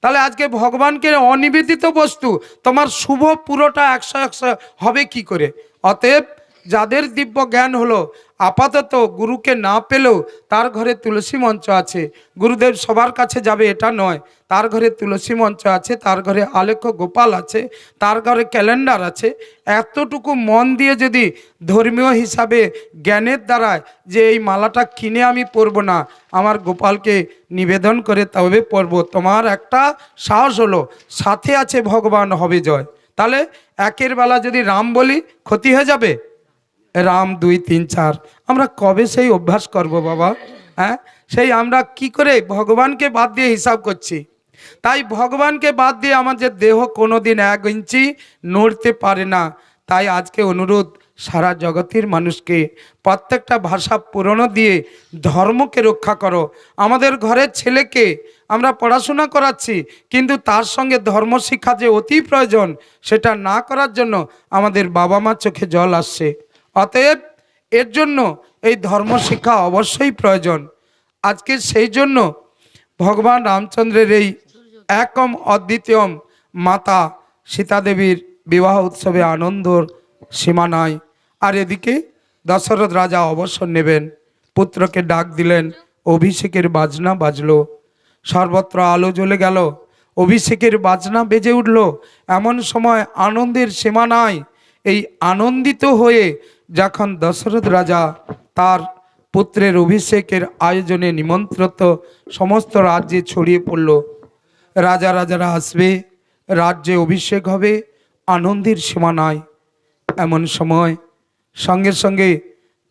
তাহলে আজকে ভগবানকে অনিবেদিত বস্তু তোমার শুভ পুরোটা 100 হবে কি করে? অতএব যাদের দিব্য জ্ঞান হলো, আপাতত গুরুকে না পেলেও তার ঘরে তুলসী মঞ্চ আছে। গুরুদেব সবার কাছে যাবে এটা নয়, তার ঘরে তুলসী মঞ্চ আছে, তার ঘরে আলেখ্য গোপাল আছে, তার ঘরে ক্যালেন্ডার আছে। এতটুকু মন দিয়ে যদি ধর্মীয় হিসাবে জ্ঞানের দ্বারায় যে এই মালাটা কিনে আমি পরবো না, আমার গোপালকে নিবেদন করে তবে পরবো, তোমার একটা সাহস হলো, সাথে আছে ভগবান, হবে জয়। তাহলে একের বেলা যদি রাম বলি ক্ষতি হয়ে যাবে? রাম 2 3 4 আমরা কবে সেই অভ্যাস করব বাবা? হ্যাঁ, সেই আমরা কি করে ভগবানকে বাদ দিয়ে হিসাব করছি। তাই ভগবানকে বাদ দিয়ে আমাদের দেহ কোনোদিন 1 ইঞ্চি নড়তে পারে না। তাই আজকে অনুরোধ সারা জগতের মানুষকে, প্রত্যেকটা ভাষা পুরনো দিয়ে ধর্মকে রক্ষা করো। আমাদের ঘরের ছেলেকে আমরা পড়াশোনা করাচ্ছি, কিন্তু তার সঙ্গে ধর্ম শিক্ষা যে অতি প্রয়োজন, সেটা না করার জন্য আমাদের বাবা মা চোখে জল আসছে। অতএব এর জন্য এই ধর্ম শিক্ষা অবশ্যই প্রয়োজন। আজকে সেই জন্য ভগবান রামচন্দ্রের এই একম অদ্বিতীয়ম মাতা সীতা দেবীর বিবাহ উৎসবে আনন্দর সীমা নাই। আর এদিকে দশরথ রাজা অবসর নেবেন, পুত্রকে ডাক দিলেন, অভিষেকের বাজনা বাজলো, সর্বত্র আলো জ্বলে গেল, অভিষেকের বাজনা বেজে উঠল। এমন সময় আনন্দের সীমা নাই। এই আনন্দিত হয়ে যখন দশরথ রাজা তার পুত্রের অভিষেকের আয়োজনে নিমন্ত্রিত সমস্ত রাজ্যে ছড়িয়ে পড়ল, রাজারা আসবে, রাজ্যে অভিষেক হবে, আনন্দের সীমা নাই। এমন সময় সঙ্গে সঙ্গে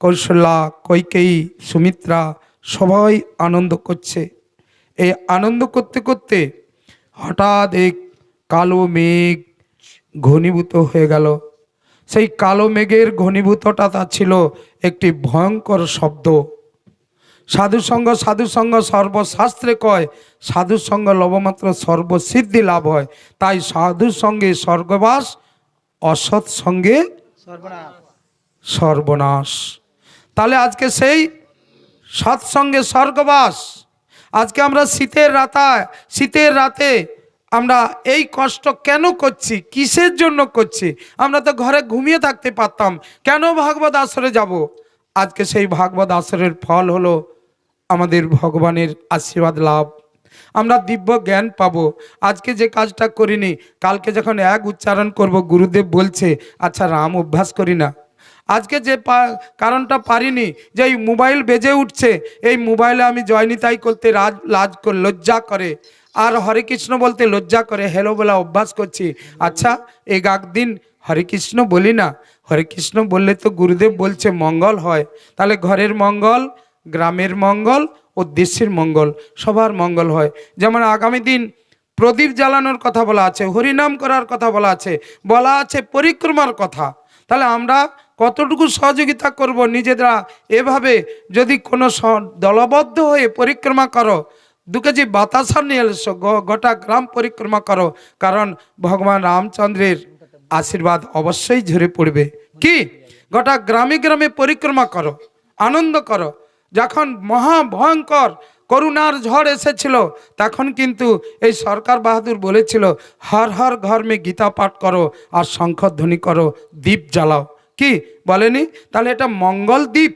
কৌশল্যা, কৈকেয়ী, সুমিত্রা সবাই আনন্দ করছে। এই আনন্দ করতে করতে হঠাৎ এক কালো মেঘ ঘনীভূত হয়ে গেল। সেই কালো মেঘের ঘনীভূতটা তা ছিল একটি ভয়ঙ্কর শব্দ। সাধুসঙ্গ সর্বশাস্ত্রে কয়, সাধুসঙ্গ লবমাত্র সর্বসিদ্ধি লাভ হয়। তাই সাধুর সঙ্গে স্বর্গবাস, অসৎ সঙ্গে সর্বনাশ। তাহলে আজকে সেই সৎসঙ্গে স্বর্গবাস। আজকে আমরা শীতের রাতে আমরা এই কষ্ট কেন করছি, কিসের জন্য করছি? আমরা তো ঘরে ঘুমিয়ে থাকতে পারতাম, কেন ভাগবত আসরে যাব? আজকে সেই ভাগবত আসরের ফল হলো আমাদের ভগবানের আশীর্বাদ লাভ, আমরা দিব্য জ্ঞান পাবো। আজকে যে কাজটা করিনি, কালকে যখন এক উচ্চারণ করব, গুরুদেব বলছে আচ্ছা রাম অভ্যাস করি না। আজকে যে কারণটা পারিনি, যে এই মোবাইল বেজে উঠছে, এই মোবাইলে আমি জয়নিতাই করতে লজ্জা করে, আর হরে কৃষ্ণ বলতে লজ্জা করে, হেলো বলা অভ্যাস করছি। আচ্ছা একদিন হরে কৃষ্ণ বলি না, হরে কৃষ্ণ বললে তো গুরুদেব বলছে মঙ্গল হয়। তাহলে ঘরের মঙ্গল, গ্রামের মঙ্গল ও দেশের মঙ্গল, সবার মঙ্গল হয়। যেমন আগামী দিন প্রদীপ জ্বালানোর কথা বলা আছে, হরিনাম করার কথা বলা আছে পরিক্রমার কথা। তাহলে আমরা কতটুকু সহযোগিতা করব নিজেরা? এভাবে যদি কোনো দলবদ্ধ হয়ে পরিক্রমা করো, 2 কেজি বাতাসা নিয়ে এসো, গোটা গ্রাম পরিক্রমা করো, কারণ ভগবান রামচন্দ্রের আশীর্বাদ অবশ্যই ঝরে পড়বে। কি গোটা গ্রামে গ্রামে পরিক্রমা করো, আনন্দ করো। যখন মহা ভয়ঙ্কর করুণার ঝড় এসেছিল, তখন কিন্তু এই সরকার বাহাদুর বলেছিল হর হর ঘর মে গীতা পাঠ করো আর শঙ্খধ্বনি করো, দীপ জ্বালাও। কি বলেনি? তাহলে এটা মঙ্গল দ্বীপ,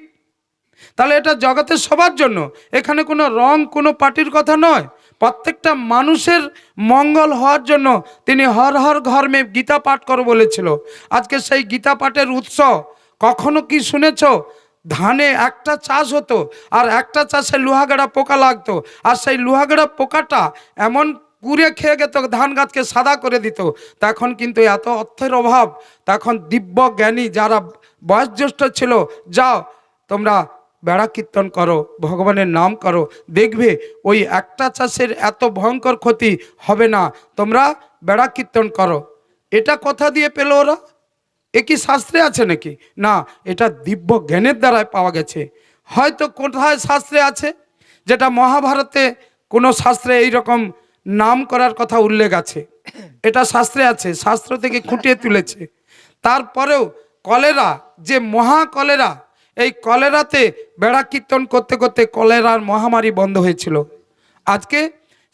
তাহলে এটা জগতের সবার জন্য। এখানে কোনো রং, কোনো পার্টির কথা নয়, প্রত্যেকটা মানুষের মঙ্গল হওয়ার জন্য তিনি হর হর ঘর মে গীতা পাঠ করো বলেছিল। আজকে সেই গীতা পাঠের উৎস কখনো কি শুনেছ? ধানে একটা চাষ হতো, আর একটা চাষে লোহাগাড়া পোকা লাগতো, আর সেই লোহাগাড়া পোকাটা এমন কুড়ে খেয়ে গেত, ধান গাছকে সাদা করে দিত। তখন কিন্তু এত অর্থের অভাব, তখন দিব্য জ্ঞানী যারা বয়োজ্যেষ্ঠ ছিল, যাও তোমরা বেড়া কীর্তন করো, ভগবানের নাম করো, দেখবে ওই একটা চাষের এত ভয়ঙ্কর ক্ষতি হবে না, তোমরা বেড়া কীর্তন করো। এটা কথা দিয়ে পেল ওরা? এ কি শাস্ত্রে আছে নাকি? না, এটা দিব্য জ্ঞানের দ্বারাই পাওয়া গেছে। হয়তো কোথায় শাস্ত্রে আছে, যেটা মহাভারতে কোনো শাস্ত্রে এইরকম নাম করার কথা উল্লেখ আছে, এটা শাস্ত্রে আছে, শাস্ত্র থেকে খুঁটিয়ে তুলেছে। তারপরেও কলেরা, যে মহা কলেরা, এই কলেরাতে বেড়া কীর্তন করতে করতে কলেরার মহামারী বন্ধ হয়েছিল। আজকে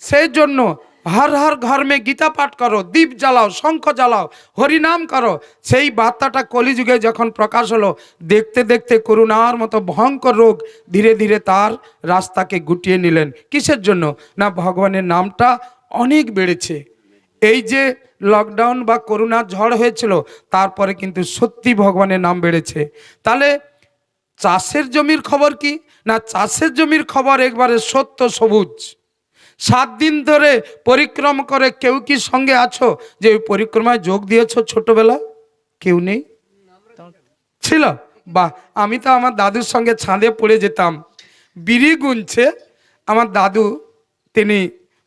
সেই জন্য हर हर घर में गीता पाठ करो, दीप জ্বালাও, শঙ্খ জ্বালাও, হরিনাম করো। সেই বার্তাটা কলিযুগে যখন প্রকাশ হলো, দেখতে দেখতে করুণার মতো ভয়ঙ্কর রোগ ধীরে ধীরে তার রাস্তাকে গুটিয়ে নিলেন। কিসের জন্য? না ভগবানের নামটা অনেক বেড়েছে। এই যে লকডাউন বা করোনা ঝড় হয়েছিল, তারপরে কিন্তু সত্যি ভগবানের নাম বেড়েছে। তাহলে চাষের জমির খবর কি? না চাষের জমির খবর একবারে সত্য সবুজ। 7 দিন ধরে পরিক্রমা করে কেউ কি সঙ্গে আছো যে ওই পরিক্রমায় যোগ দিয়েছো ছোটবেলা? কেউ নেই ছিল? বা আমি তো আমার দাদুর সঙ্গে ছাদে পড়ে যেতাম, বিড়ি গুনছে আমার দাদু, তিনি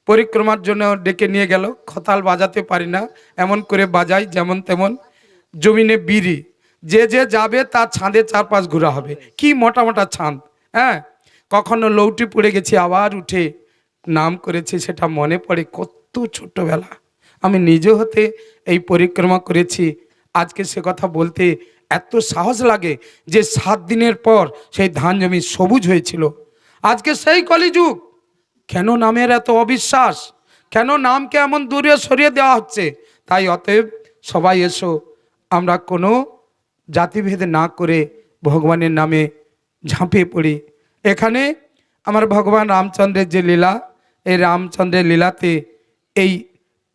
পরিক্রমার জন্য ডেকে নিয়ে গেল। খতাল বাজাতে পারি না, এমন করে বাজাই যেমন তেমন, জমিনে বিড়ি, যে যে যাবে তার ছাদে 4-5 ঘোরা হবে, কি মোটা মোটা ছাদ। হ্যাঁ, কখনো লৌটি পড়ে গেছি, আবার উঠে নাম করেছি, সেটা মনে পড়ে কত ছোটবেলা। আমি নিজে হতে এই পরিক্রমা করেছি। আজকে সে কথা বলতে এত সাহস লাগে যে 7 দিনের পর সেই ধান জমি সবুজ হয়েছিল। আজকে সেই কলিযুগ, কেন নামের এত অবিশ্বাস? কেন নামকে এমন দূরে সরিয়ে দেওয়া হচ্ছে? তাই অতএব সবাই এসো, আমরা কোনো জাতিভেদ না করে ভগবানের নামে ঝাঁপিয়ে পড়ি। এখানে আমার ভগবান রামচন্দ্রের যে লীলা, এই রামচন্দ্রের লীলাতে এই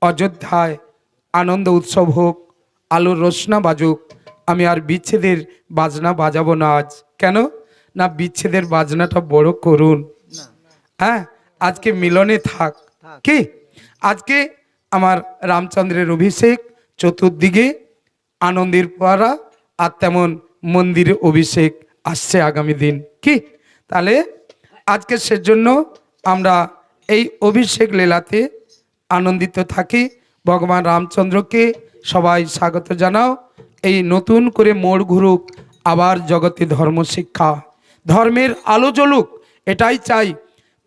অযোধ্যায় আনন্দ উৎসব হোক, আলোর রোশনা বাজুক। আমি আর বিচ্ছেদের বাজনা বাজাবো না আজ। কেন? না বিচ্ছেদের বাজনাটা বড় করুন। হ্যাঁ, আজকে মিলনে থাক। কি আজকে আমার রামচন্দ্রের অভিষেক, চতুর্দিকে আনন্দের পাড়া, আর তেমন মন্দিরে অভিষেক আসছে আগামী দিন। কি তাহলে আজকে সেজন্য আমরা এই অভিষেক লীলাতে আনন্দিত থাকি। ভগবান রামচন্দ্রকে সবাই স্বাগত জানাও। এই নতুন করে মোড় ঘুরুক আবার জগতে ধর্ম শিক্ষা, ধর্মের আলো জ্বলুক, এটাই চাই।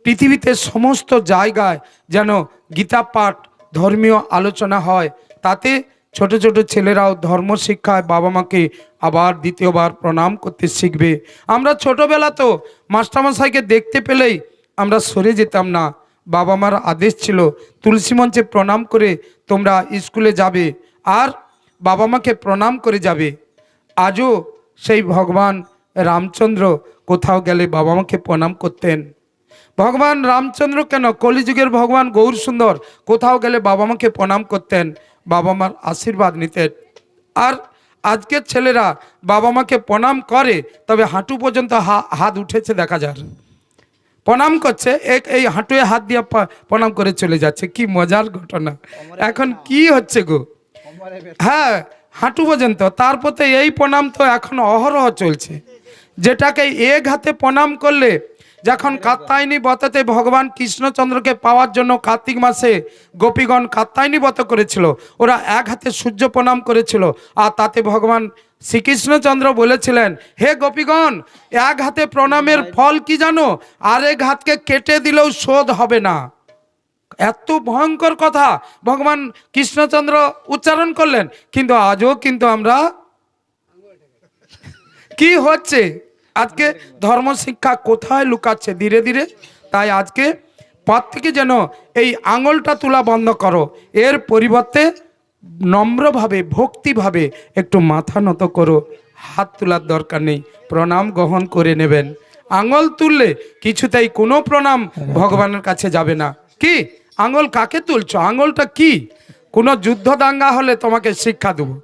পৃথিবীতে সমস্ত জায়গায় যেন গীতা পাঠ, ধর্মীয় আলোচনা হয়, তাতে ছোট ছোট ছেলেরাও ধর্ম শিক্ষায় বাবা মাকে আবার দ্বিতীয়বার প্রণাম করতে শিখবে। আমরা ছোটবেলা তো মাস্টারমশাইকে দেখতে পেলেই আমরা সরে যেতাম না। বাবা মার আদেশ ছিল তুলসী মঞ্চে প্রণাম করে তোমরা স্কুলে যাবে আর বাবা মাকে প্রণাম করে যাবে। আজও সেই ভগবান রামচন্দ্র কোথাও গেলে বাবা মাকে প্রণাম করতেন। ভগবান রামচন্দ্র কেন, কলিযুগের ভগবান গৌর সুন্দর কোথাও গেলে বাবা মাকে প্রণাম করতেন, বাবা মার আশীর্বাদ নিতেন। আর আজকের ছেলেরা বাবা মাকে প্রণাম করে, তবে হাঁটু পর্যন্ত হাত উঠেছে দেখা যায়, প্রণাম করছে, এই হাঁটুয়ে হাত দিয়ে প্রণাম করে চলে যাচ্ছে। কি মজার ঘটনা! এখন কি হচ্ছে গো? হ্যাঁ, হাঁটু পর্যন্ত। তারপরে এই প্রণাম তো এখন অহরহ চলছে, যেটাকে এক হাতে প্রণাম করলে, যখন কাত্যায়নী ব্রততে ভগবান কৃষ্ণচন্দ্রকে পাওয়ার জন্য কার্তিক মাসে গোপীগণ কাত্যায়নী ব্রত করেছিল, ওরা এক হাতে সূর্য প্রণাম করেছিল। আর তাতে ভগবান শ্রীকৃষ্ণচন্দ্র বলেছিলেন, হে গোপীগণ, এক হাতে প্রণামের ফল কি জানো? আরেক হাতকে কেটে দিলেও শোধ হবে না। এত ভয়ঙ্কর কথা ভগবান কৃষ্ণচন্দ্র উচ্চারণ করলেন। কিন্তু আজও কিন্তু আমরা কি হচ্ছে, আজকে ধর্ম শিক্ষা কোথায় লুকাচ্ছে ধীরে ধীরে। তাই আজকে প্রত্যেকে যেন এই আঙুলটা তোলা বন্ধ করো, এর পরিবর্তে নম্রভাবে ভক্তিভাবে একটু মাথা নত করো। হাত তোলার দরকার নেই, প্রণাম গ্রহণ করে নেবেন। আঙুল তুললে কিছুতেই কোনো প্রণাম ভগবানের কাছে যাবে না। কি আঙুল কাকে তুলছো? আঙুলটা কি? কোনো যুদ্ধ দাঙ্গা হলে তোমাকে শিক্ষা দেবো,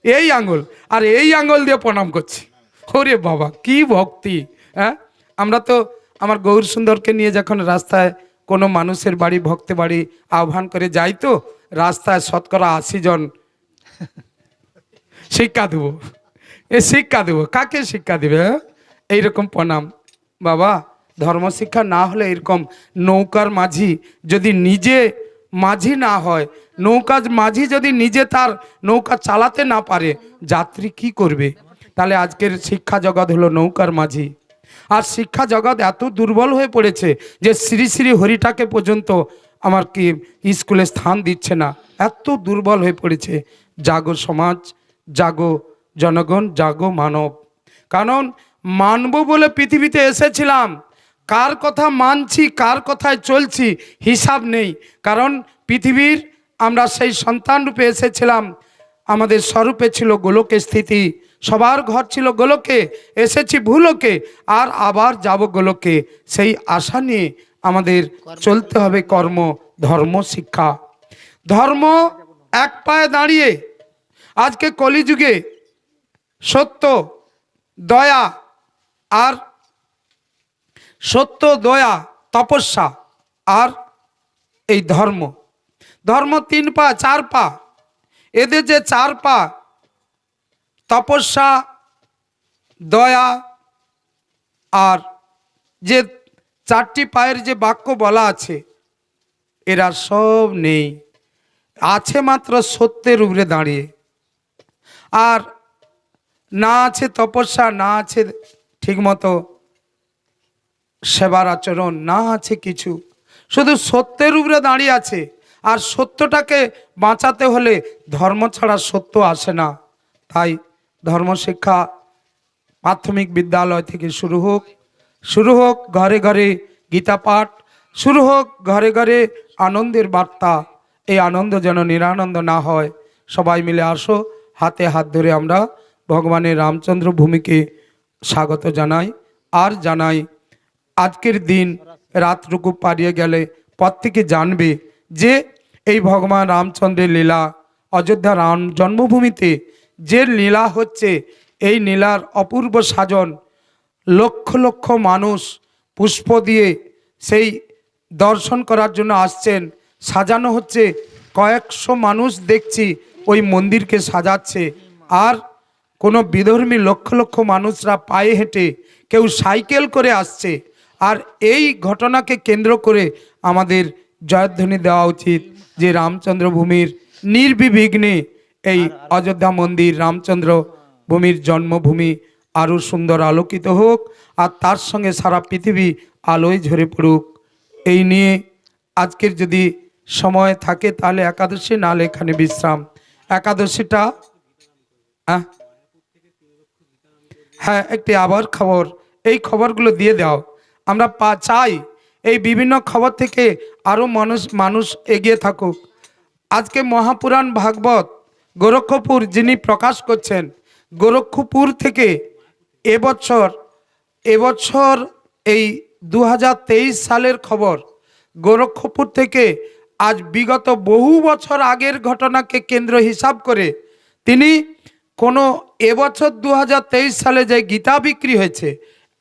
এই আঙুল, আর এই আঙুল দিয়ে প্রণাম করছি। ওরে বাবা, কি ভক্তি! হ্যাঁ, আমরা তো আমার গৌর সুন্দরকে নিয়ে যখন রাস্তায় কোনো মানুষের বাড়ি, ভক্তে বাড়ি আহ্বান করে যাই, তো রাস্তায় 80% জন শিক্ষা দেবো, শিক্ষা দেবো। কাকে শিক্ষা দেবে? এইরকম প্রণাম। বাবা, ধর্ম শিক্ষা না হলে এরকম নৌকার মাঝি যদি নিজে মাঝি না হয়, নৌকার মাঝি যদি নিজে তার নৌকা চালাতে না পারে, যাত্রী কি করবে? তাহলে আজকের শিক্ষা জগৎ হলো নৌকার মাঝি। আর শিক্ষা জগৎ এত দুর্বল হয়ে পড়েছে যে শ্রী শ্রী হরিটাকে পর্যন্ত আমার কি স্কুলে স্থান দিচ্ছে না, এত দুর্বল হয়ে পড়েছে। জাগো সমাজ, জাগো জনগণ, জাগো মানব। কারণ মানব বলে পৃথিবীতে এসেছিলাম, কার কথা মানছি, কার কথায় চলছি হিসাব নেই। কারণ পৃথিবীর আমরা সেই সন্তান রূপে এসেছিলাম, আমাদের স্বরূপে ছিল গোলকে স্থিতি, সবার ঘর ছিল গোলকে, এসেছি ভূলোকে আর আবার যাব গোলকে। সেই আশা নিয়ে আমাদের চলতে হবে কর্ম, ধর্ম, শিক্ষা। ধর্ম এক পায়ে দাঁড়িয়ে আজকে কলিযুগে সত্য, দয়া আর সত্য, দয়া, তপস্যা আর এই ধর্ম। ধর্ম 3 পা 4 পা, এদের যে 4 পা তপস্যা, দয়া আর যে 4টি পায়ের যে বাক্য বলা আছে, এরা সব নেই, আছে মাত্র সত্যের উপরে দাঁড়িয়ে। আর না আছে তপস্যা, না আছে ঠিকমতো সেবার আচরণ, না আছে কিছু, শুধু সত্যের উপরে দাঁড়িয়ে আছে। আর সত্যটাকে বাঁচাতে হলে ধর্ম ছাড়া সত্য আসে না। তাই ধর্মশিক্ষা প্রাথমিক বিদ্যালয় থেকে শুরু হোক ঘরে ঘরে গীতা পাঠ, শুরু হোক ঘরে ঘরে আনন্দের বার্তা। এই আনন্দ যেন নিরানন্দ না হয়। সবাই মিলে আসো, হাতে হাত ধরে আমরা ভগবানের রামচন্দ্র ভূমিকে স্বাগত জানাই। আর জানাই আজকের দিন রাতটুকু পারিয়ে গেলে প্রত্যেকে জানবে যে এই ভগবান রামচন্দ্রের লীলা, অযোধ্যা রাম জন্মভূমিতে যে লীলা হচ্ছে, এই লীলার অপূর্ব সাজন, লক্ষ লক্ষ মানুষ পুষ্প দিয়ে সেই দর্শন করার জন্য আসছেন। সাজানো হচ্ছে, কয়েকশো মানুষ দেখছি ওই মন্দিরকে সাজাচ্ছে। আর কোনো বিধর্মী লক্ষ লক্ষ মানুষরা পায়ে হেঁটে, কেউ সাইকেল করে আসছে। আর এই ঘটনাকে কেন্দ্র করে আমাদের জয়ধ্বনি দেওয়া উচিত যে রামচন্দ্র ভূমির নির্বিঘ্নে এই অযোধ্যা মন্দির, রামচন্দ্র ভূমির জন্মভূমি আরও সুন্দর আলোকিত হোক, আর তার সঙ্গে সারা পৃথিবী আলোয় ঝরে পড়ুক। এই নিয়ে আজকের যদি সময় থাকে তাহলে একাদশী, নাহলে এখানে বিশ্রাম। একাদশীটা হ্যাঁ, একটি আবার খবর, এই খবরগুলো দিয়ে দাও। আমরা চাই এই বিভিন্ন খবর থেকে আরও মানুষ এগিয়ে থাকুক। আজকে মহাপুরাণ ভাগবত গোরক্ষপুর যিনি প্রকাশ করছেন, গোরক্ষপুর থেকে এবছর এই 2023 সালের খবর, গোরক্ষপুর থেকে আজ বিগত বহু বছর আগের ঘটনাকে কেন্দ্র হিসাব করে তিনি কোনো এবছর 2023 সালে যে গীতা বিক্রি হয়েছে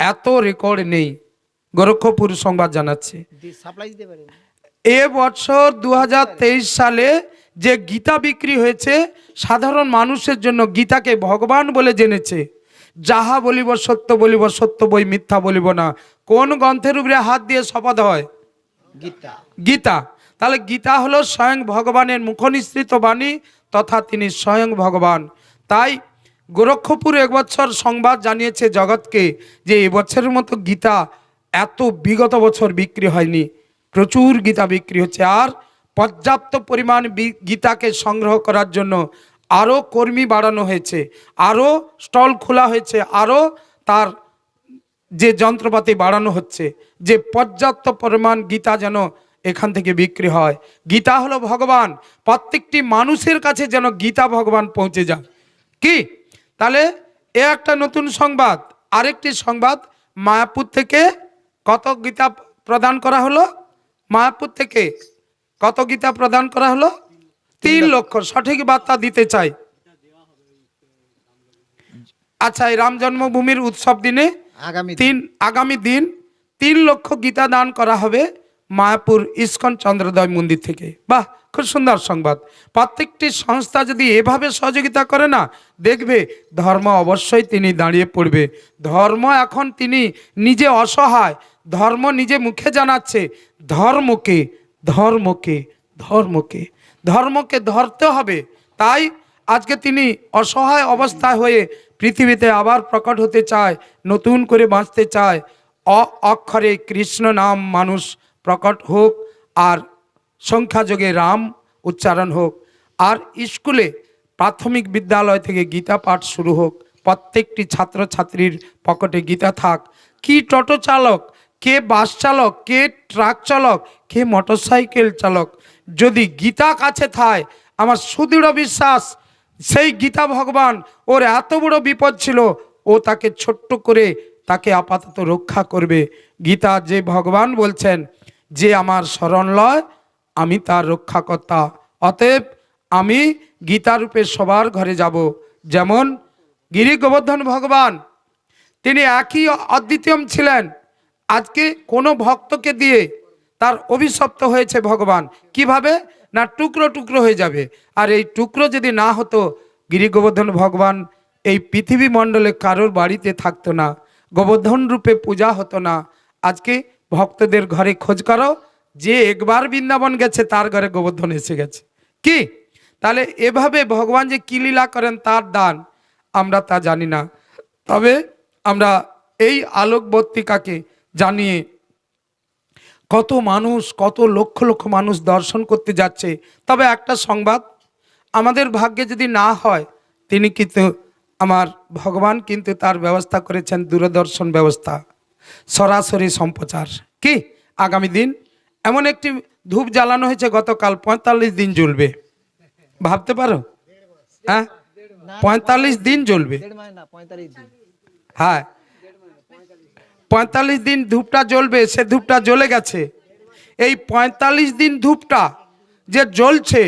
এত রেকর্ড নেই। গোরক্ষপুর সংবাদ জানাচ্ছে এবছর 2023 সালে যে গীতা বিক্রি হয়েছে, সাধারণ মানুষের জন্য গীতাকে ভগবান বলে জেনেছে। যাহা বলিব সত্য বলিব, সত্য বই মিথ্যা বলিব না। কোন গ্রন্থের উপরে হাত দিয়ে শপথ হয়? গীতা। তাহলে গীতা হলো স্বয়ং ভগবানের মুখনিসৃত বাণী, তথা তিনি স্বয়ং ভগবান। তাই গোরক্ষপুর এবছর সংবাদ জানিয়েছে জগৎকে যে এবছরের মতো গীতা এত বিগত বছর বিক্রি হয়নি। প্রচুর গীতা বিক্রি হচ্ছে। আর পর্যাপ্ত পরিমাণ গীতাকে সংগ্রহ করার জন্য আরও কর্মী বাড়ানো হয়েছে, আরও স্টল খোলা হয়েছে, আরও তার যে যন্ত্রপাতি বাড়ানো হচ্ছে, যে পর্যাপ্ত পরিমাণ গীতা যেন এখান থেকে বিক্রি হয়। গীতা হলো ভগবান, প্রত্যেকটি মানুষের কাছে যেন গীতা ভগবান পৌঁছে যায়। কি তাহলে এ একটা নতুন সংবাদ। আরেকটি সংবাদ, মায়াপুর থেকে কত গীতা প্রদান করা হলো? মায়াপুর থেকে কত গীতা প্রদান করা হলো? 3 লক্ষ। সঠিক বার্তা দিতে চাই। আচ্ছা, এই রাম জন্মভূমির উৎসব দিনে আগামী দিন 3 লক্ষ গীতা দান করা হবে মায়াপুর ইস্কন চন্দ্রোদয় মন্দির থেকে। বাহ, খুব সুন্দর সংবাদ। প্রত্যেকটি সংস্থা যদি এভাবে সহযোগিতা করে না, দেখবে ধর্ম অবশ্যই তিনি দাঁড়িয়ে পড়বে। ধর্ম এখন তিনি নিজে অসহায়, ধর্ম নিজে মুখে জানাচ্ছে ধর্মকে ধর্মকে ধর্মকে ধর্মকে ধরতে হবে। তাই আজকে তিনি অসহায় অবস্থায় হয়ে পৃথিবীতে আবার প্রকট হতে চায়, নতুন করে বাঁচতে চায়। অক্ষরে কৃষ্ণ নাম মানুষ প্রকট হোক, আর সংখ্যাযোগে রাম উচ্চারণ হোক। আর স্কুলে প্রাথমিক বিদ্যালয় থেকে গীতা পাঠ শুরু হোক। প্রত্যেকটি ছাত্রছাত্রীর পকেটে গীতা থাক। কি টোটো চালক, কে বাস চালক, কে ট্রাক চালক, কে মোটরসাইকেল চালক, যদি গীতা কাছে থায়, আমার সুদৃঢ় বিশ্বাস সেই গীতা ভগবান ওর এত বড় বিপদ ছিল, ও তাকে ছোট্ট করে তাকে আপাতত রক্ষা করবে। গীতা যে ভগবান বলছেন যে আমার শরণ লয় আমি তার রক্ষাকর্তা, অতএব আমি গীতারূপে সবার ঘরে যাব। যেমন গিরি গোবর্ধন ভগবান তিনি একই অদ্বিতীয় ছিলেন, আজকে কোনো ভক্তকে দিয়ে তার অভিশপ্ত হয়েছে ভগবান, কিভাবে না টুকরো টুকরো হয়ে যাবে। আর এই টুকরো যদি না হতো গিরি গোবর্ধন ভগবান এই পৃথিবী মণ্ডলে কারোর বাড়িতে থাকতো না, গোবর্ধন রূপে পূজা হতো না। আজকে ভক্তদের ঘরে খোঁজ করো, যে একবার বৃন্দাবন গেছে তার ঘরে গোবর্ধন এসে গেছে। কি তাহলে এভাবে ভগবান যে কি লীলা করেন তার দান আমরা তা জানি না। তবে আমরা এই আলোকবর্তিকাকে জানিয়ে কত মানুষ, কত লক্ষ লক্ষ মানুষ দর্শন করতে যাচ্ছে। তবে একটা সংবাদ, আমাদের ভাগ্যে যদি না হয়, তিনি কিন্তু আমার ভগবান কিন্তু তার ব্যবস্থা করেছেন দূরদর্শন ব্যবস্থা, সরাসরি সম্প্রচার। কি আগামী দিন এমন একটি ধূপ জ্বালানো হয়েছে, গতকাল 45 দিন জ্বলবে। ভাবতে পারো, হ্যাঁ 45 দিন জ্বলবে। হ্যাঁ 45 দিন ধূপটা জ্বলবে, সে ধূপটা জ্বলে গেছে। এই 45 দিন ধূপটা যে জ্বলছে,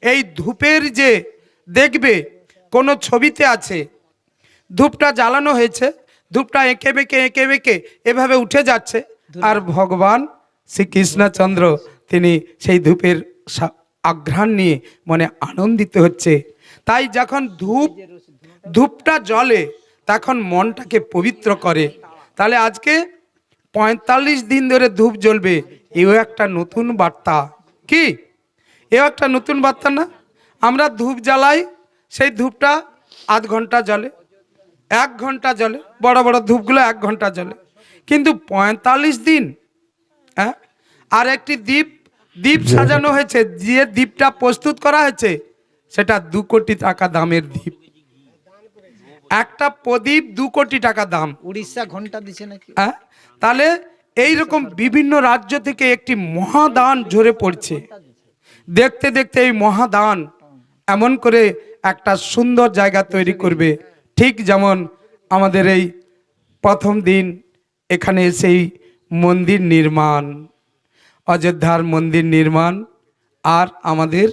এই ধূপের যে দেখবে কোনো ছবিতে আছে ধূপটা জ্বালানো হয়েছে, ধূপটা এঁকে বেঁকে এভাবে উঠে যাচ্ছে, আর ভগবান শ্রীকৃষ্ণচন্দ্র তিনি সেই ধূপের আঘ্রাণ নিয়ে মনে আনন্দিত হচ্ছে। তাই যখন ধূপটা জ্বলে তখন মনটাকে পবিত্র করে। তাহলে আজকে 45 দিন ধরে ধূপ জ্বলবে, এও একটা নতুন বার্তা। কি এও একটা নতুন বার্তা না? আমরা ধূপ জ্বালাই, সেই ধূপটা আধ ঘন্টা জ্বলে, 1 ঘন্টা জ্বলে, বড় বড় ধূপগুলো 1 ঘন্টা জ্বলে, কিন্তু 45 দিন। হ্যাঁ আর একটি দ্বীপ সাজানো হয়েছে, যে দ্বীপটা প্রস্তুত করা হয়েছে সেটা 2 কোটি টাকা দামের দ্বীপ। একটা প্রদীপ 2 কোটি টাকা দাম। উড়িষ্যা ঘন্টা দিছে নাকি? হ্যাঁ তাহলে এইরকম বিভিন্ন রাজ্য থেকে একটি মহাদান ঝরে পড়ছে। দেখতে দেখতে এই মহাদান এমন করে একটা সুন্দর জায়গা তৈরি করবে। ঠিক যেমন আমাদের এই প্রথম দিন এখানে সেই মন্দির নির্মাণ, অযোধ্যার মন্দির নির্মাণ, আর আমাদের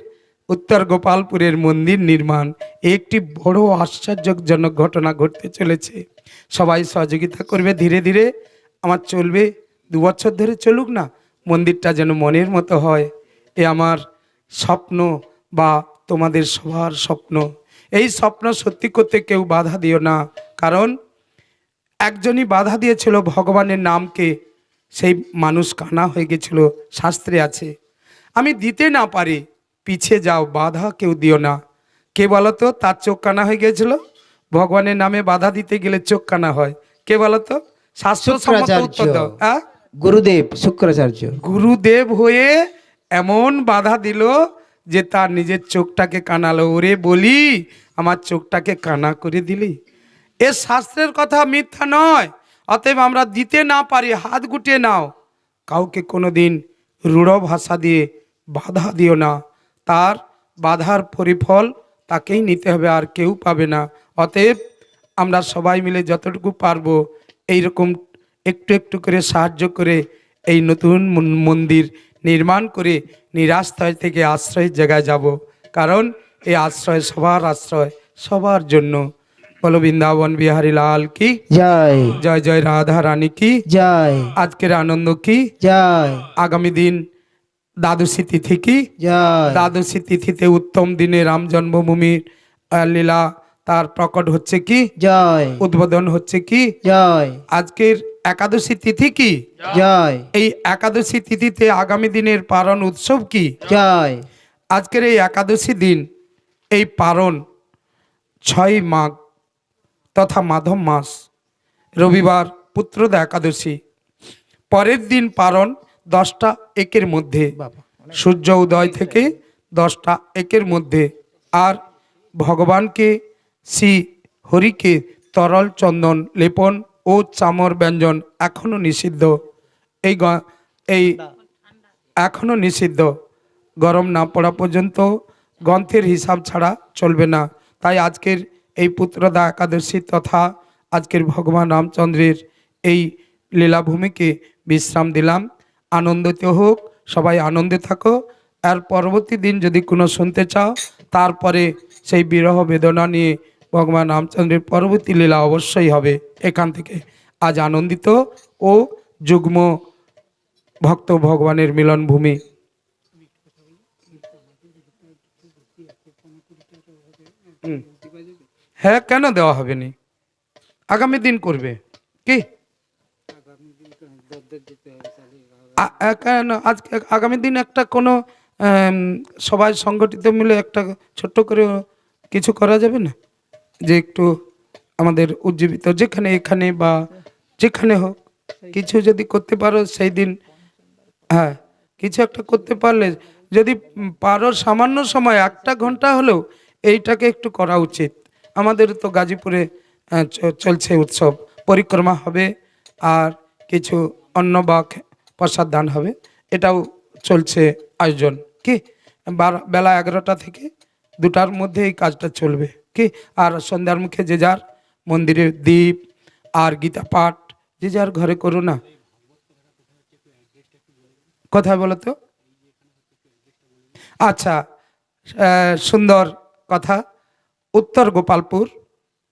উত্তর গোপালপুরের মন্দির নির্মাণ, একটি বড় আশ্চর্যজনক ঘটনা ঘটতে চলেছে। সবাই সহযোগিতা করবে, ধীরে ধীরে আমার চলবে, 2 বছর ধরে চলুক না, মন্দিরটা যেন মনের মতো হয়। এ আমার স্বপ্ন বা তোমাদের সবার স্বপ্ন। এই স্বপ্ন সত্যি করতে কেউ বাধা দিও না, কারণ একজনই বাধা দিয়েছিল ভগবানের নামকে, সেই মানুষ কানা হয়ে গেছিল, শাস্ত্রে আছে। আমি দিতে না পারি, পিছিয়ে যাও, বাধা কেউ দিও না। কে বলতো তার চোখ কানা হয়ে গিয়েছিল? ভগবানের নামে বাধা দিতে গেলে চোখ কানা হয়। কে বলতো? শাস্ত্রসম্মত উত্তর দাও। হ্যাঁ গুরুদেব শুক্রাচার্য। গুরুদেব হয়ে এমন বাধা দিল যে তার নিজের চোখটাকে কানালো। ওরে বলি, আমার চোখটাকে কানা করে দিলি। এ শাস্ত্রের কথা মিথ্যা নয়। অতএব আমরা দিতে না পারি, হাত গুটিয়ে নাও। কাউকে কোনোদিন রূঢ় ভাষা দিয়ে বাধা দিও না, তার বাধার পরিফল তাকেই নিতে হবে, আর কেউ পাবে না। অতএব আমরা সবাই মিলে যতটুকু পারবো এইরকম একটু একটু করে সাহায্য করে এই নতুন মন্দির নির্মাণ করে নিরাশ্রয় থেকে আশ্রয়ের জায়গায় যাব। কারণ এই আশ্রয় সবার আশ্রয়, সবার জন্য। বলো বৃন্দাবন বিহারী লাল কি জয়। জয় জয় রাধা রানী কি জয়। আজকের আনন্দ কি জয়। আগামী দিন দ্বাদশী তিথি কি জয়। দ্বাদশী তিথিতে উত্তম দিনে রাম জন্মভূমির লীলা তার প্রকট হচ্ছে কি জয়। উদ্বোধন হচ্ছে কি জয়। আজকের একাদশী তিথি কি জয়। এই একাদশী তিথিতে আগামী দিনের পারণ উৎসব কি জয়। আজকের এই একাদশী দিন, এই পারণ 6 মাঘ তথা মাধব মাস, রবিবার পুত্রদা একাদশী। পরের দিন পারণ 10টা 1-এর মধ্যে, সূর্য উদয় থেকে 10টা 1-এর মধ্যে। আর ভগবানকে শ্রী হরিকে তরল চন্দন লেপন ও চামর ব্যঞ্জন এখনো নিষিদ্ধ। এই এখনো নিষিদ্ধ। গরম না পড়া পর্যন্ত গ্রন্থের হিসাব ছাড়া চলবে না। তাই আজকের এই পুত্রদা একাদশী তথা আজকের ভগবান রামচন্দ্রের এই লীলাভূমিকে বিশ্রাম দিলাম। আনন্দিত হোক, সবাই আনন্দে থাকো। আর পরবর্তী দিন যদি কোনো শুনতে চাও, তারপরে সেই বিরহ বেদনা নিয়ে ভগবান রামচন্দ্রের পরবর্তী লীলা অবশ্যই হবে এখান থেকে। আজ আনন্দিত ও যুগ্ম ভক্ত ভগবানের মিলন ভূমি। হ্যাঁ, কেন দেওয়া হবে নি? আগামী দিন করবে কি? কেন আজকে আগামী দিন একটা কোনো সবাই সংগঠিত মিলে একটা ছোট্ট করে কিছু করা যাবে না? যে একটু আমাদের উজ্জীবিত যেখানে এখানে বা যেখানে হোক কিছু যদি করতে পারো সেই দিন, হ্যাঁ কিছু একটা করতে পারলে, যদি পারো সামান্য সময় 1 ঘন্টা হলেও এইটাকে একটু করা উচিত। আমাদের তো গাজীপুরে চলছে উৎসব, পরিক্রমা হবে আর কিছু অন্ন বা প্রসাদ দান হবে, এটাও চলছে আয়োজন কি। বেলা 11টা থেকে 2টার মধ্যে এই কাজটা চলবে কি। আর সন্ধ্যার মুখে যে যার মন্দিরে দীপ আর গীতা পাঠ যে যার ঘরে করো না। কোথায় বলো তো? আচ্ছা, সুন্দর কথা। উত্তর গোপালপুর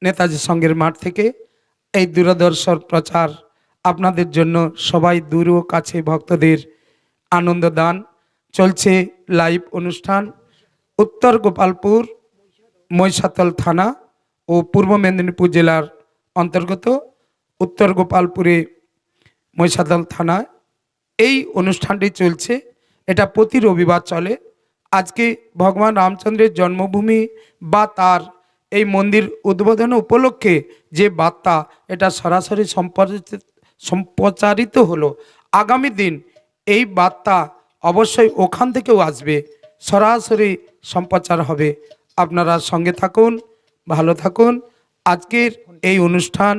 নেতাজি সংঘের মাঠ থেকে এই দূরদর্শন প্রচার আপনাদের জন্য, সবাই দূর ও কাছে ভক্তদের আনন্দ দান চলছে লাইভ অনুষ্ঠান। উত্তর গোপালপুর মহিষাতল থানা ও পূর্ব মেদিনীপুর জেলার অন্তর্গত উত্তর গোপালপুরে মহিষাতল থানায় এই অনুষ্ঠানটি চলছে। এটা প্রতি রবিবার চলে। আজকে ভগবান রামচন্দ্রের জন্মভূমি বা তার এই মন্দির উদ্বোধন উপলক্ষে যে বার্তা, এটা সরাসরি সম্প্রচারিত হলো। আগামী দিন এই বার্তা অবশ্যই ওখান থেকেও আসবে, সরাসরি সম্প্রচার হবে। আপনারা সঙ্গে থাকুন, ভালো থাকুন। আজকের এই অনুষ্ঠান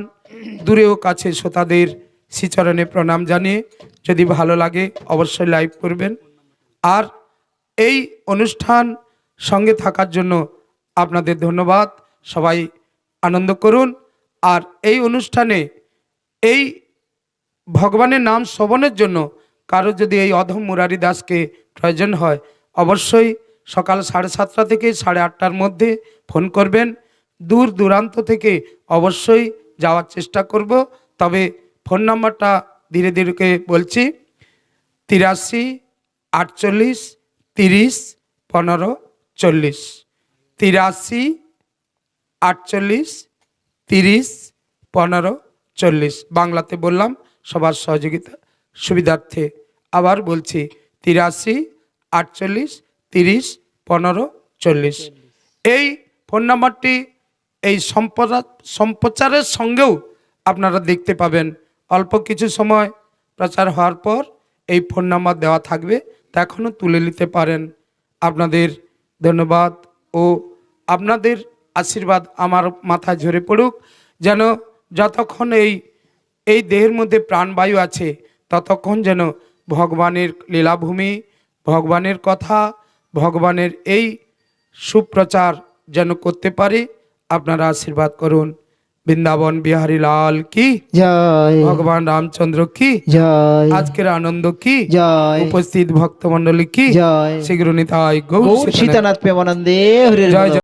দূরে ও কাছে শ্রোতাদের শ্রীচরণে প্রণাম জানিয়ে, যদি ভালো লাগে অবশ্যই লাইভ করবেন। আর এই অনুষ্ঠান সঙ্গে থাকার জন্য আপনাদের ধন্যবাদ। সবাই আনন্দ করুন। আর এই অনুষ্ঠানে এই ভগবানের নাম শ্রবণের জন্য কারো যদি এই অধম মুরারি দাসকে প্রয়োজন হয়, অবশ্যই সকাল 7:30 থেকে 8:30টার মধ্যে ফোন করবেন। দূর দূরান্ত থেকে অবশ্যই যাওয়ার চেষ্টা করব। তবে ফোন নাম্বারটা ধীরে ধীরে বলছি: 83 48 30 15 40। 83 48 30 15 40। বাংলাতে বললাম সবার সহযোগিতা সুবিধার্থে। আবার বলছি 83 48 30 15 40। এই ফোন নাম্বারটি এই সম্প্রচারের সঙ্গেও আপনারা দেখতে পাবেন। অল্প কিছু সময় প্রচার হওয়ার পর এই ফোন নাম্বার দেওয়া থাকবে, তা এখনও তুলে নিতে পারেন। আপনাদের ধন্যবাদ ও আপনাদের আশীর্বাদ আমার মাথায় ঝরে পড়ুক, যেন যতক্ষণ এই দেহের মধ্যে প্রাণবায়ু আছে ততক্ষণ যেন ভগবানের লীলাভূমি, ভগবানের কথা, ভগবানের এই সুপ্রচার যেন করতে পারে। আপনারা আশীর্বাদ করুন। বৃন্দাবন বিহারী লাল কি জয়, ভগবান রামচন্দ্র কি জয়, আজকের আনন্দ কি জয়, উপস্থিত ভক্তমণ্ডলী কি জয়। শীঘ্র নিতাই গৌর গৌর সীতানাথ প্রেমানন্দে হরে জয়।